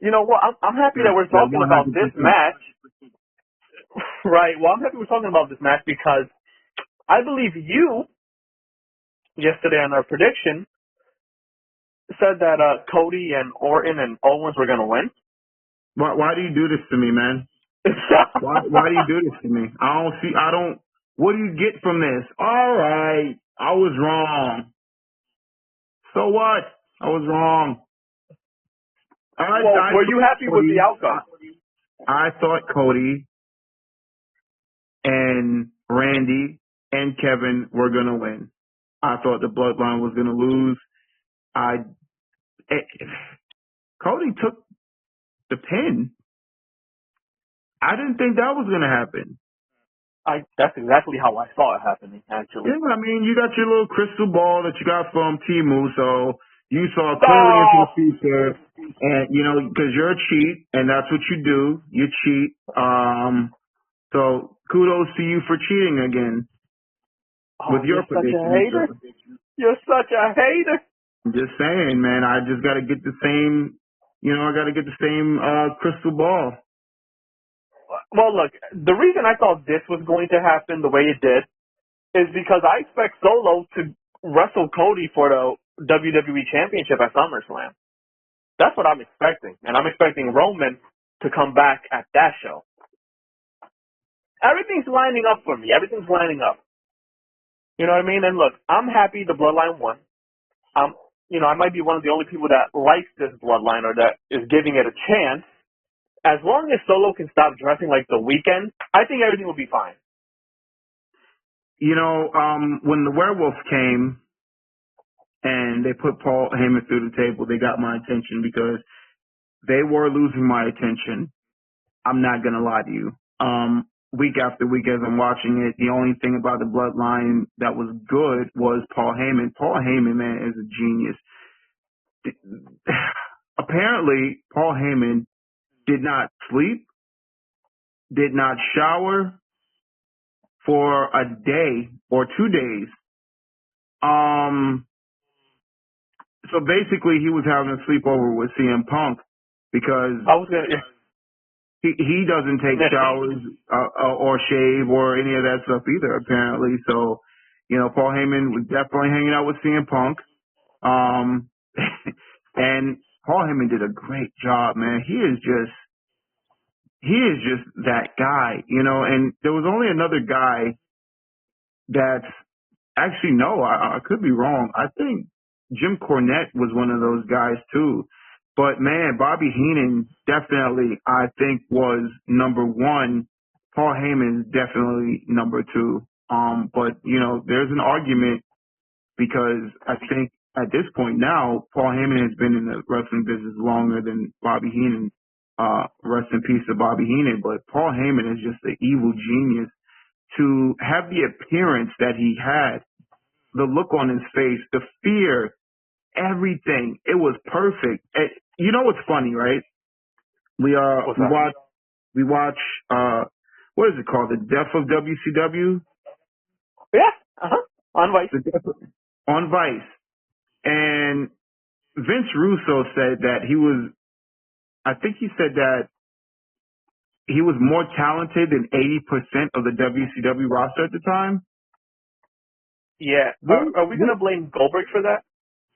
Speaker 3: You know what? I'm happy that we're talking about this match. Right. Well, I'm happy we're talking about this match because I believe you, yesterday on our prediction, said that Cody and Orton and Owens were going to win.
Speaker 2: Why do you do this to me, man? Why do you do this to me? What do you get from this? All right, I was wrong. So what? I was wrong.
Speaker 3: Were you happy with the outcome?
Speaker 2: I thought Cody and Randy and Kevin were going to win. I thought the Bloodline was going to lose. Cody took the pin. I didn't think that was going to happen.
Speaker 3: That's exactly how I saw it happening, actually.
Speaker 2: Yeah, I mean, you got your little crystal ball that you got from Timu, so you saw clearly into the future, and, you know, because you're a cheat, and that's what you do. You cheat. So kudos to you for cheating again with your prediction.
Speaker 3: You're such a hater.
Speaker 2: I'm just saying, man, I just got to get the same, you know, crystal ball.
Speaker 3: Well, look, the reason I thought this was going to happen the way it did is because I expect Solo to wrestle Cody for the WWE Championship at Summerslam. That's what I'm expecting. And I'm expecting Roman to come back at that show. Everything's lining up for me. Everything's lining up. You know what I mean? And look, I'm happy the Bloodline won. You know, I might be one of the only people that likes this Bloodline or that is giving it a chance. As long as Solo can stop dressing like The Weeknd, I think everything will be fine.
Speaker 2: You know, when the werewolves came and they put Paul Heyman through the table, they got my attention because they were losing my attention. I'm not going to lie to you. Week after week as I'm watching it, the only thing about the Bloodline that was good was Paul Heyman. Paul Heyman, man, is a genius. Apparently, Paul Heyman did not sleep, did not shower for a day or 2 days. So basically he was having a sleepover with CM Punk because he doesn't take showers or shave or any of that stuff either, apparently. So, you know, Paul Heyman was definitely hanging out with CM Punk. And Paul Heyman did a great job, man. He is just that guy, you know, and there was only another guy that's actually, no, I could be wrong. I think Jim Cornette was one of those guys too. But man, Bobby Heenan definitely, I think, was number one. Paul Heyman is definitely number two. But you know, there's an argument because I think at this point now, Paul Heyman has been in the wrestling business longer than Bobby Heenan rest in peace to Bobby Heenan, but Paul Heyman is just an evil genius. To have the appearance that he had, the look on his face, the fear, everything, it was perfect. And you know what's funny, right? We watch what is it called? The Death of WCW?
Speaker 3: Yeah, on Vice.
Speaker 2: On Vice. And Vince Russo said that I think he said that he was more talented than 80% of the WCW roster at the time.
Speaker 3: Yeah. Are we going to blame Goldberg for that?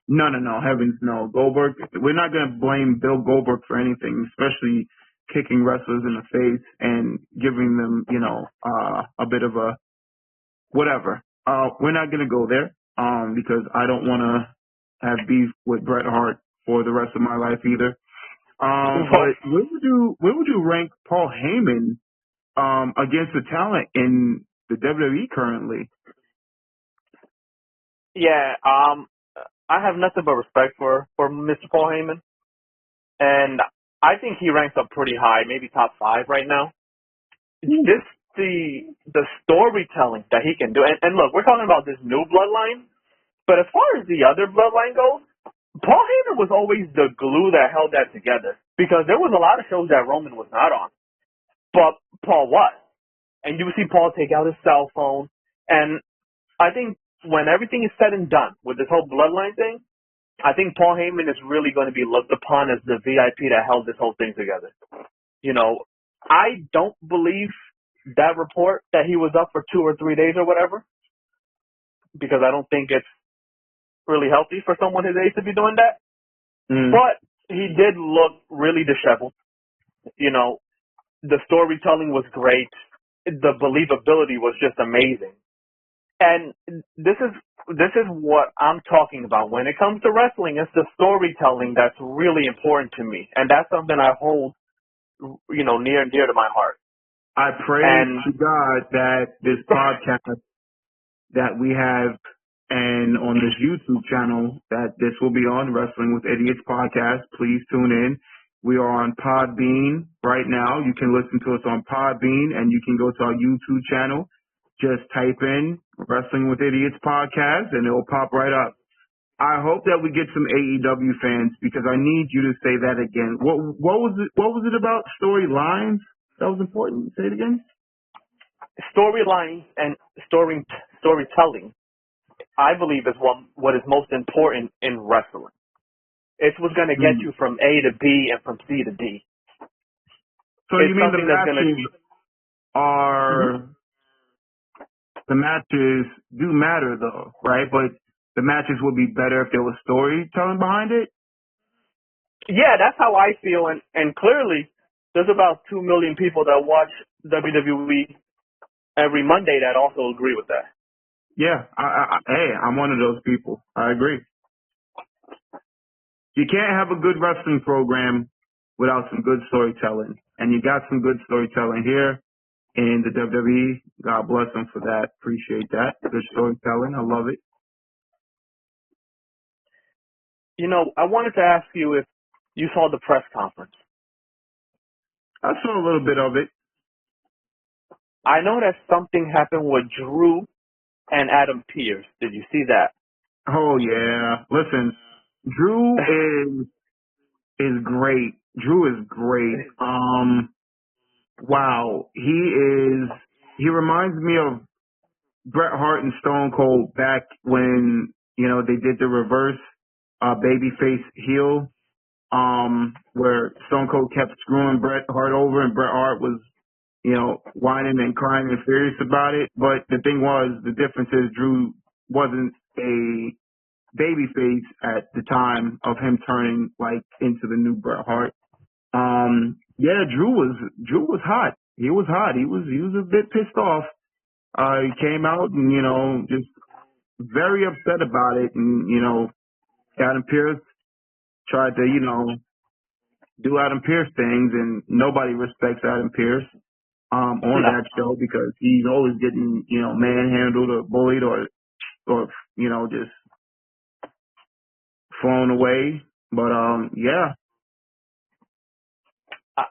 Speaker 2: No, heavens no. Goldberg, we're not going to blame Bill Goldberg for anything, especially kicking wrestlers in the face and giving them, a bit of a whatever. We're not going to go there, because I don't want to have beef with Bret Hart for the rest of my life either. But where would you rank Paul Heyman, against the talent in the WWE currently?
Speaker 3: Yeah, I have nothing but respect for Mr. Paul Heyman, and I think he ranks up pretty high, maybe top 5 right now. Just the storytelling that he can do, and look, we're talking about this new bloodline, but as far as the other bloodline goes, Paul Heyman was always the glue that held that together, because there was a lot of shows that Roman was not on, but Paul was, and you would see Paul take out his cell phone, and I think when everything is said and done with this whole bloodline thing, I think Paul Heyman is really going to be looked upon as the VIP that held this whole thing together. I don't believe that report that he was up for 2 or 3 days or whatever, because I don't think it's really healthy for someone his age to be doing that. But he did look really disheveled. The storytelling was great. The believability was just amazing. And this is what I'm talking about. When it comes to wrestling, it's the storytelling that's really important to me. And that's something I hold, near and dear to my heart.
Speaker 2: I pray to God that this podcast that we have and on this YouTube channel, that this will be on Wrestling with Idiots podcast. Please tune in. We are on Podbean right now. You can listen to us on Podbean, and you can go to our YouTube channel. Just type in Wrestling with Idiots podcast, and it will pop right up. I hope that we get some AEW fans, because I need you to say that again. What was it? What was it about storylines that was important? Say it again.
Speaker 3: Storylines and storytelling, I believe, is what is most important in wrestling. It's what's going to get you from A to B and from C to D.
Speaker 2: So you mean the matches do matter, though, right? But the matches would be better if there was storytelling behind it?
Speaker 3: Yeah, that's how I feel. And clearly, there's about 2 million people that watch WWE every Monday that also agree with that.
Speaker 2: Yeah, I'm one of those people. I agree. You can't have a good wrestling program without some good storytelling. And you got some good storytelling here in the WWE. God bless them for that. Appreciate that. Good storytelling. I love it.
Speaker 3: I wanted to ask you if you saw the press conference.
Speaker 2: I saw a little bit of it.
Speaker 3: I know that something happened with Drew and Adam Pearce. Did you see that?
Speaker 2: Oh, yeah. Listen, Drew is great. Drew is great. Wow. He reminds me of Bret Hart and Stone Cold back when, they did the reverse babyface heel, where Stone Cold kept screwing Bret Hart over, and Bret Hart was, whining and crying and furious about it. But the thing was, the difference is Drew wasn't a babyface at the time of him turning into the new Bret Hart. Yeah, Drew was hot. He was hot. He was a bit pissed off. He came out and, just very upset about it. And, Adam Pearce tried to, do Adam Pearce things, and nobody respects Adam Pearce, on that show, because he's always getting, manhandled or bullied or, just flown away. But, yeah.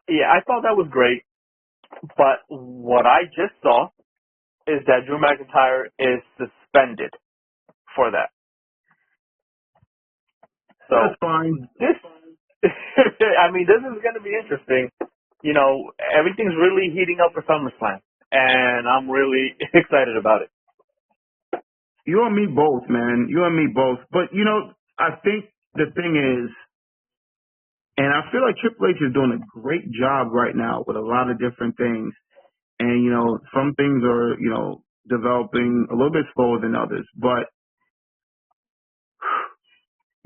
Speaker 3: Yeah, I thought that was great. But what I just saw is that Drew McIntyre is suspended for that. So
Speaker 2: That's fine.
Speaker 3: this, I mean, this is going to be interesting. You know, everything's really heating up for SummerSlam, and I'm really excited about it.
Speaker 2: You and me both, man. You and me both. But, I think the thing is, and I feel like Triple H is doing a great job right now with a lot of different things. And, some things are, developing a little bit slower than others. But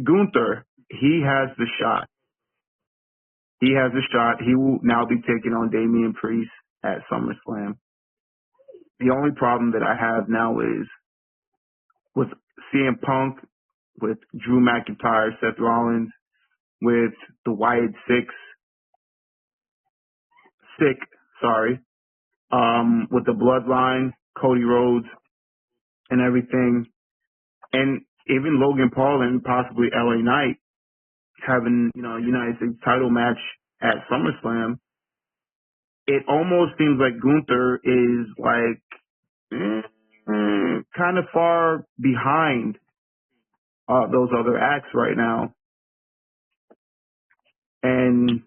Speaker 2: Gunther, he has the shot. He has a shot. He will now be taking on Damian Priest at SummerSlam. The only problem that I have now is with CM Punk, with Drew McIntyre, Seth Rollins, with the Wyatt with the Bloodline, Cody Rhodes, and everything, and even Logan Paul and possibly LA Knight having, a United States title match at SummerSlam. It almost seems like Gunther is kind of far behind those other acts right now, and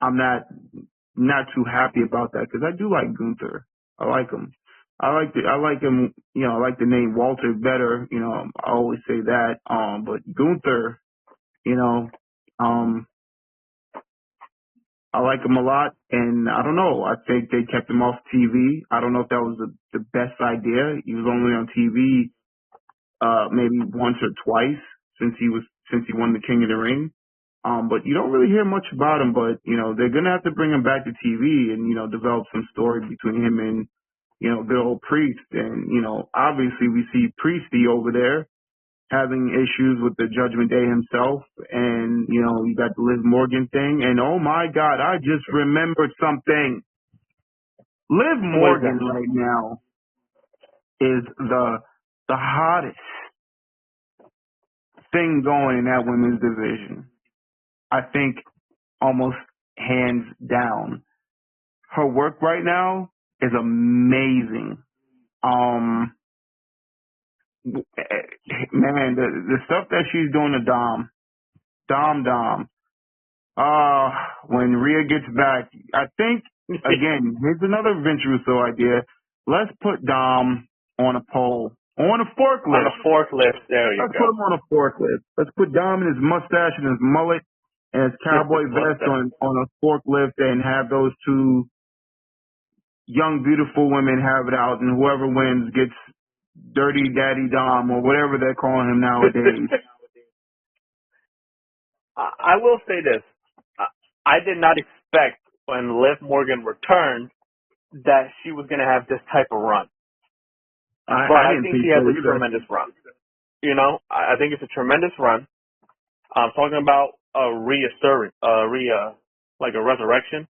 Speaker 2: I'm not too happy about that because I do like Gunther. I like him. I like him. I like the name Walter better. I always say that. But Gunther, um, I like him a lot, and I don't know. I think they kept him off TV. I don't know if that was the best idea. He was only on TV maybe once or twice since he won the King of the Ring. But you don't really hear much about him. But they're gonna have to bring him back to TV and develop some story between him and good old Priest. And obviously we see Priesty over there having issues with the Judgment Day himself, and you got the Liv Morgan thing, and oh my God, I just remembered something. Liv Morgan right now is the hottest thing going in that women's division. I think almost hands down. Her work right now is amazing. Man, the stuff that she's doing to Dom. When Rhea gets back, I think, again, here's another Vince Russo idea. Let's put Dom on a pole, on a forklift.
Speaker 3: On a forklift, there you
Speaker 2: Let's
Speaker 3: go.
Speaker 2: put him on a forklift. Let's put Dom and his mustache and his mullet and his cowboy vest on a forklift and have those two young, beautiful women have it out, and whoever wins gets Dirty Daddy Dom or whatever they're calling him nowadays.
Speaker 3: I will say this. I did not expect when Liv Morgan returned that she was going to have this type of run. I think she has a tremendous run. I think it's a tremendous run. I'm talking about a like a resurrection.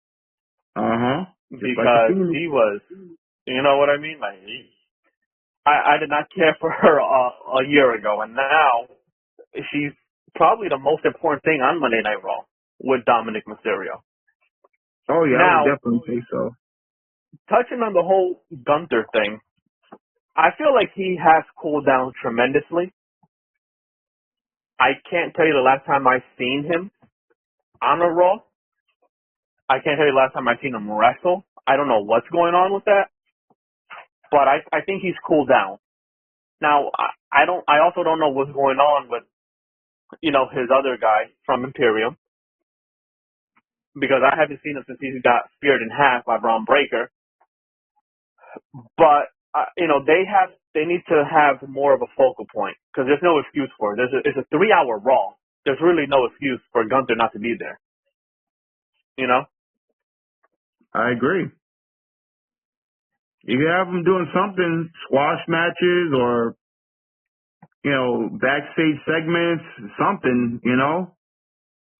Speaker 3: Because she was, you know what I mean? Like, I did not care for her a year ago, and now she's probably the most important thing on Monday Night Raw with Dominic Mysterio.
Speaker 2: Oh yeah,
Speaker 3: now,
Speaker 2: I would definitely say so.
Speaker 3: Touching on the whole Gunther thing, I feel like he has cooled down tremendously. I can't tell you the last time I've seen him on a Raw. I can't tell you the last time I've seen him wrestle. I don't know what's going on with that, but I think he's cooled down. Now, I also don't know what's going on with, his other guy from Imperium, because I haven't seen him since he got speared in half by Braun Breaker. But, they need to have more of a focal point, because there's no excuse for it. It's a 3-hour Raw. There's really no excuse for Gunther not to be there.
Speaker 2: I agree. You can have him doing something, squash matches or, backstage segments, something,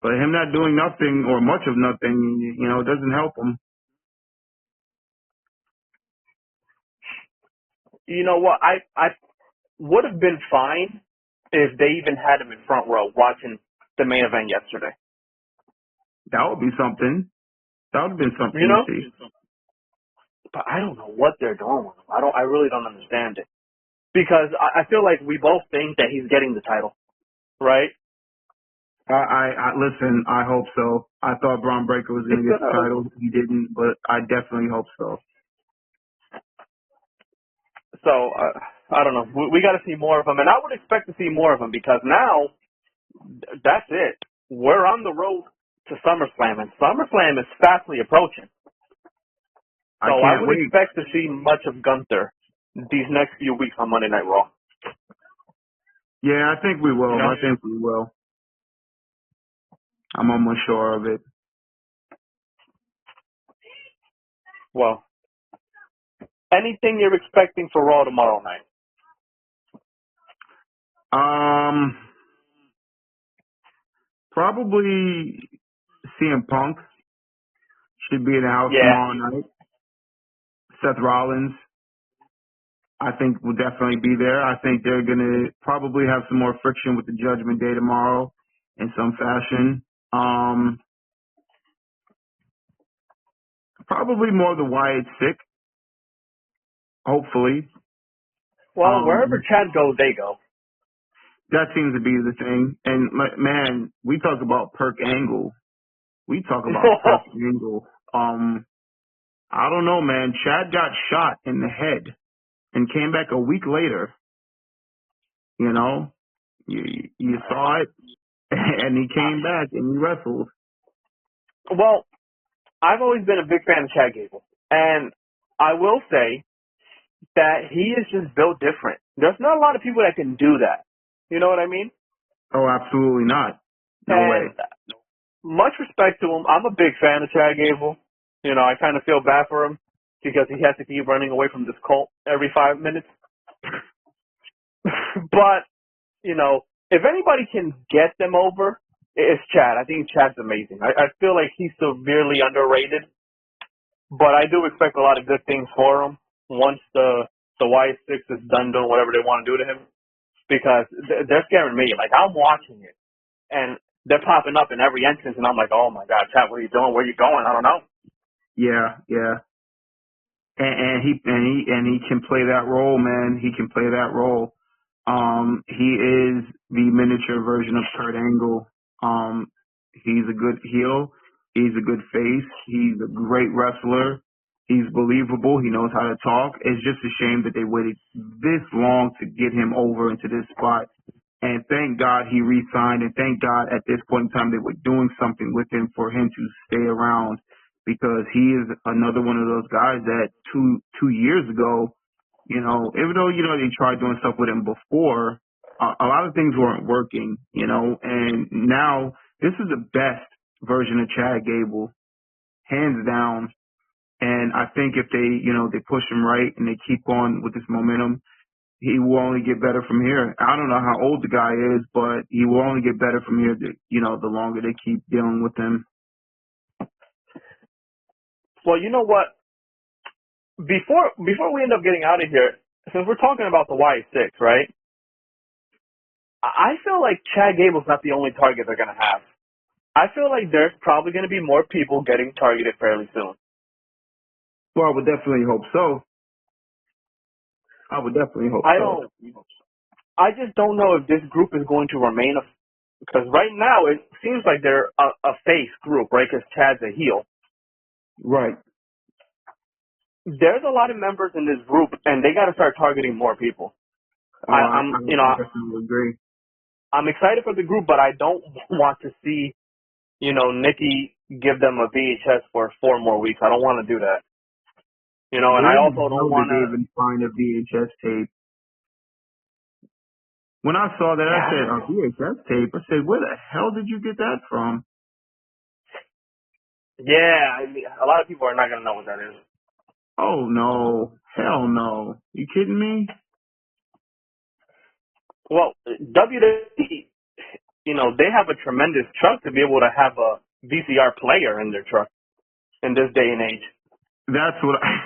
Speaker 2: But him not doing nothing or much of nothing, doesn't help him.
Speaker 3: You know what? I would have been fine if they even had him in front row watching the main event yesterday.
Speaker 2: That would be something. That would have been something
Speaker 3: You
Speaker 2: to
Speaker 3: know?
Speaker 2: see.
Speaker 3: But I don't know what they're doing with him. I really don't understand it. Because I feel like we both think that he's getting the title, right?
Speaker 2: I listen. I hope so. I thought Braun Breaker was going to get the title. He didn't, but I definitely hope so.
Speaker 3: So I don't know. We got to see more of him, and I would expect to see more of him because now that's it. We're on the road to SummerSlam, and SummerSlam is fastly approaching. So I
Speaker 2: can't
Speaker 3: would
Speaker 2: wait.
Speaker 3: expect to see much of Gunther these next few weeks on Monday Night Raw.
Speaker 2: Yeah, I think we will.
Speaker 3: You know?
Speaker 2: I think we will. I'm almost sure of it.
Speaker 3: Well, anything you're expecting for Raw tomorrow night?
Speaker 2: Probably CM Punk should be in the house tomorrow night. Seth Rollins, I think, will definitely be there. I think they're going to probably have some more friction with the Judgment Day tomorrow in some fashion. Probably more the Wyatt Six, hopefully.
Speaker 3: Well, wherever Chad goes, they go.
Speaker 2: That seems to be the thing. And, man, we talk about Perk Angle. We talk about Perk Angle. I don't know, man. Chad got shot in the head and came back a week later. You know, you saw it, and he came back and he wrestled.
Speaker 3: Well, I've always been a big fan of Chad Gable, and I will say that he is just built different. There's not a lot of people that can do that. You know what I mean?
Speaker 2: Oh, absolutely not. No way.
Speaker 3: Much respect to him. I'm a big fan of Chad Gable. You know, I kind of feel bad for him because he has to keep running away from this cult every 5 minutes. But, you know, if anybody can get them over, it's Chad. I think Chad's amazing. I feel like he's severely underrated, but I do expect a lot of good things for him once the Wyatt Six is done doing whatever they want to do to him, because they're scaring me. Like, I'm watching it, and they're popping up in every entrance, and I'm like, oh my God, Chad, what are you doing? Where are you going? I don't know.
Speaker 2: Yeah. And he can play that role, man. He can play that role. He is the miniature version of Kurt Angle. He's a good heel. He's a good face. He's a great wrestler. He's believable. He knows how to talk. It's just a shame that they waited this long to get him over into this spot. And thank God he re-signed, and thank God at this point in time they were doing something with him for him to stay around, because he is another one of those guys that two years ago, you know, even though, you know, they tried doing stuff with him before, a lot of things weren't working, you know, and now this is the best version of Chad Gable, hands down. And I think if they, you know, they push him right and they keep on with this momentum, he will only get better from here. I don't know how old the guy is, but he will only get better from here, you know, the longer they keep dealing with him.
Speaker 3: Well, you know what? Before we end up getting out of here, since we're talking about the Wyatt Six, right? I feel like Chad Gable's not the only target they're going to have. I feel like there's probably going to be more people getting targeted fairly soon.
Speaker 2: Well, I would definitely hope so. I would definitely hope so.
Speaker 3: I just don't know if this group is going to remain because right now it seems like they're a face group, right? Because Chad's a heel.
Speaker 2: Right.
Speaker 3: There's a lot of members in this group, and they got to start targeting more people.
Speaker 2: I definitely agree.
Speaker 3: I'm excited for the group, but I don't want to see, you know, Nikki give them a VHS for 4 more weeks. I don't want to do that. You know, and I also don't want to
Speaker 2: even find a VHS tape. When I saw that, I said, a VHS tape? I said, where the hell did you get that from?
Speaker 3: Yeah, I mean, a lot of people are not going to know what that is.
Speaker 2: Oh, no. Hell no. You kidding me?
Speaker 3: Well, WWE, you know, they have a tremendous truck to be able to have a VCR player in their truck in this day and age.
Speaker 2: That's what I...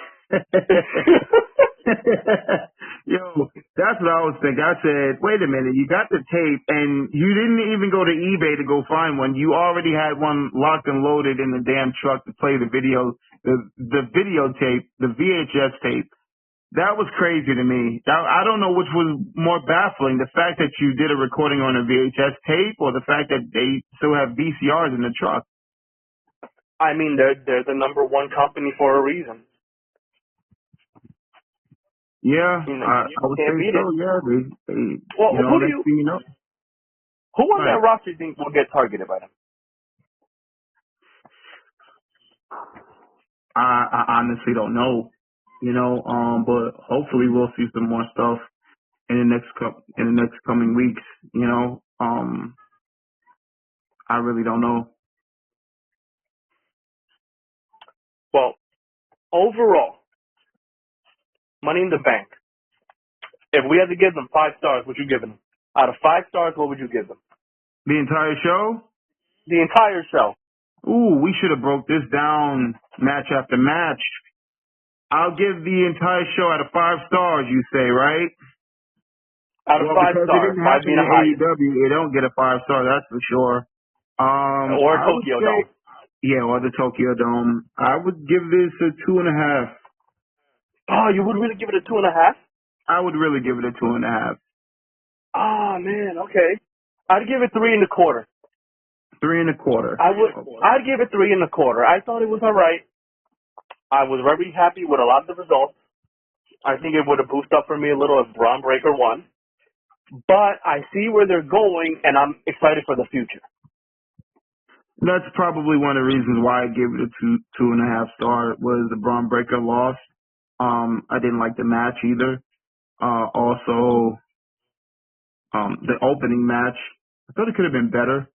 Speaker 2: Yo, So that's what I was thinking. I said, wait a minute, you got the tape and you didn't even go to eBay to go find one. You already had one locked and loaded in the damn truck to play the video, the videotape, the VHS tape. That was crazy to me. I don't know which was more baffling, the fact that you did a recording on a VHS tape or the fact that they still have VCRs in the truck.
Speaker 3: I mean, they're the number one company for a reason.
Speaker 2: Yeah,
Speaker 3: You know,
Speaker 2: I would say
Speaker 3: beat
Speaker 2: so.
Speaker 3: it.
Speaker 2: Yeah, they
Speaker 3: Well,
Speaker 2: you know, next thing you know.
Speaker 3: who on
Speaker 2: Right.
Speaker 3: that roster do you think will get targeted by them?
Speaker 2: I honestly don't know, you know, but hopefully we'll see some more stuff in the next coming weeks, you know. I really don't know.
Speaker 3: Well, overall, Money in the Bank. If we had to give them 5 stars, what would you give them? Out of 5 stars, what would you give them?
Speaker 2: The entire show?
Speaker 3: The entire show.
Speaker 2: Ooh, we should have broke this down match after match. I'll give the entire show out of 5 stars, you say, right?
Speaker 3: Out of
Speaker 2: Well,
Speaker 3: 5
Speaker 2: because it
Speaker 3: stars,
Speaker 2: didn't
Speaker 3: 5
Speaker 2: happen
Speaker 3: being
Speaker 2: in
Speaker 3: the highest.
Speaker 2: AEW, it don't get a 5-star, that's for sure.
Speaker 3: Or
Speaker 2: I would
Speaker 3: Tokyo
Speaker 2: say,
Speaker 3: Dome.
Speaker 2: yeah, or the Tokyo Dome. I would give this a 2.5.
Speaker 3: Oh, you would really give it a 2.5?
Speaker 2: I would really give it a 2.5.
Speaker 3: Ah, man, okay. I'd give it 3.25.
Speaker 2: 3.25.
Speaker 3: I'd give it 3.25. I thought it was alright. I was very happy with a lot of the results. I think it would have boosted up for me a little if Braun Breaker won. But I see where they're going, and I'm excited for the future.
Speaker 2: That's probably one of the reasons why I gave it a 2.5 star was the Braun Breaker loss. I didn't like the match either. Also, the opening match, I thought it could have been better,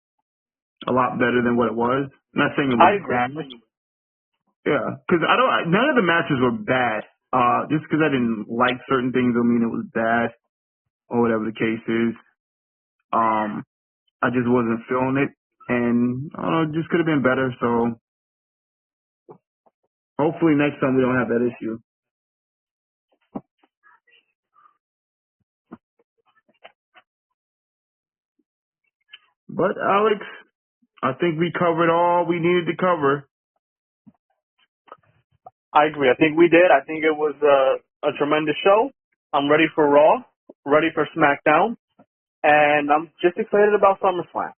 Speaker 2: a lot better than what it was. I'm not saying it
Speaker 3: I
Speaker 2: was
Speaker 3: agree.
Speaker 2: bad. Yeah, because none of the matches were bad. Just because I didn't like certain things don't mean it was bad or whatever the case is. I just wasn't feeling it, and it just could have been better. So hopefully next time we don't have that issue. But Alex, I think we covered all we needed to cover.
Speaker 3: I agree. I think we did. I think it was a tremendous show. I'm ready for Raw, ready for SmackDown, and I'm just excited about SummerSlam.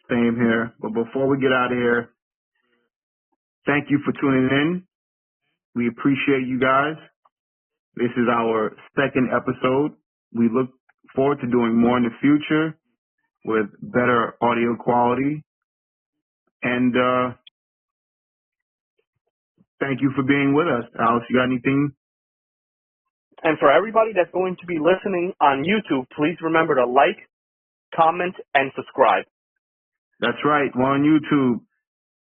Speaker 2: Same here. But before we get out of here, thank you for tuning in. We appreciate you guys. This is our second episode. We look forward to doing more in the future with better audio quality. And thank you for being with us. Alex, you got anything?
Speaker 3: And for everybody that's going to be listening on YouTube, please remember to like, comment, and subscribe.
Speaker 2: That's right. We're on YouTube,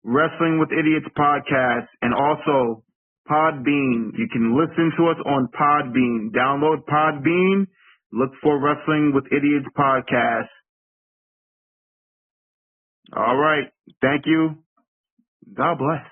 Speaker 2: Wrestling with Idiots podcast, and also Podbean. You can listen to us on Podbean. Download Podbean. Look for Wrestling with Idiots podcast. All right. Thank you. God bless.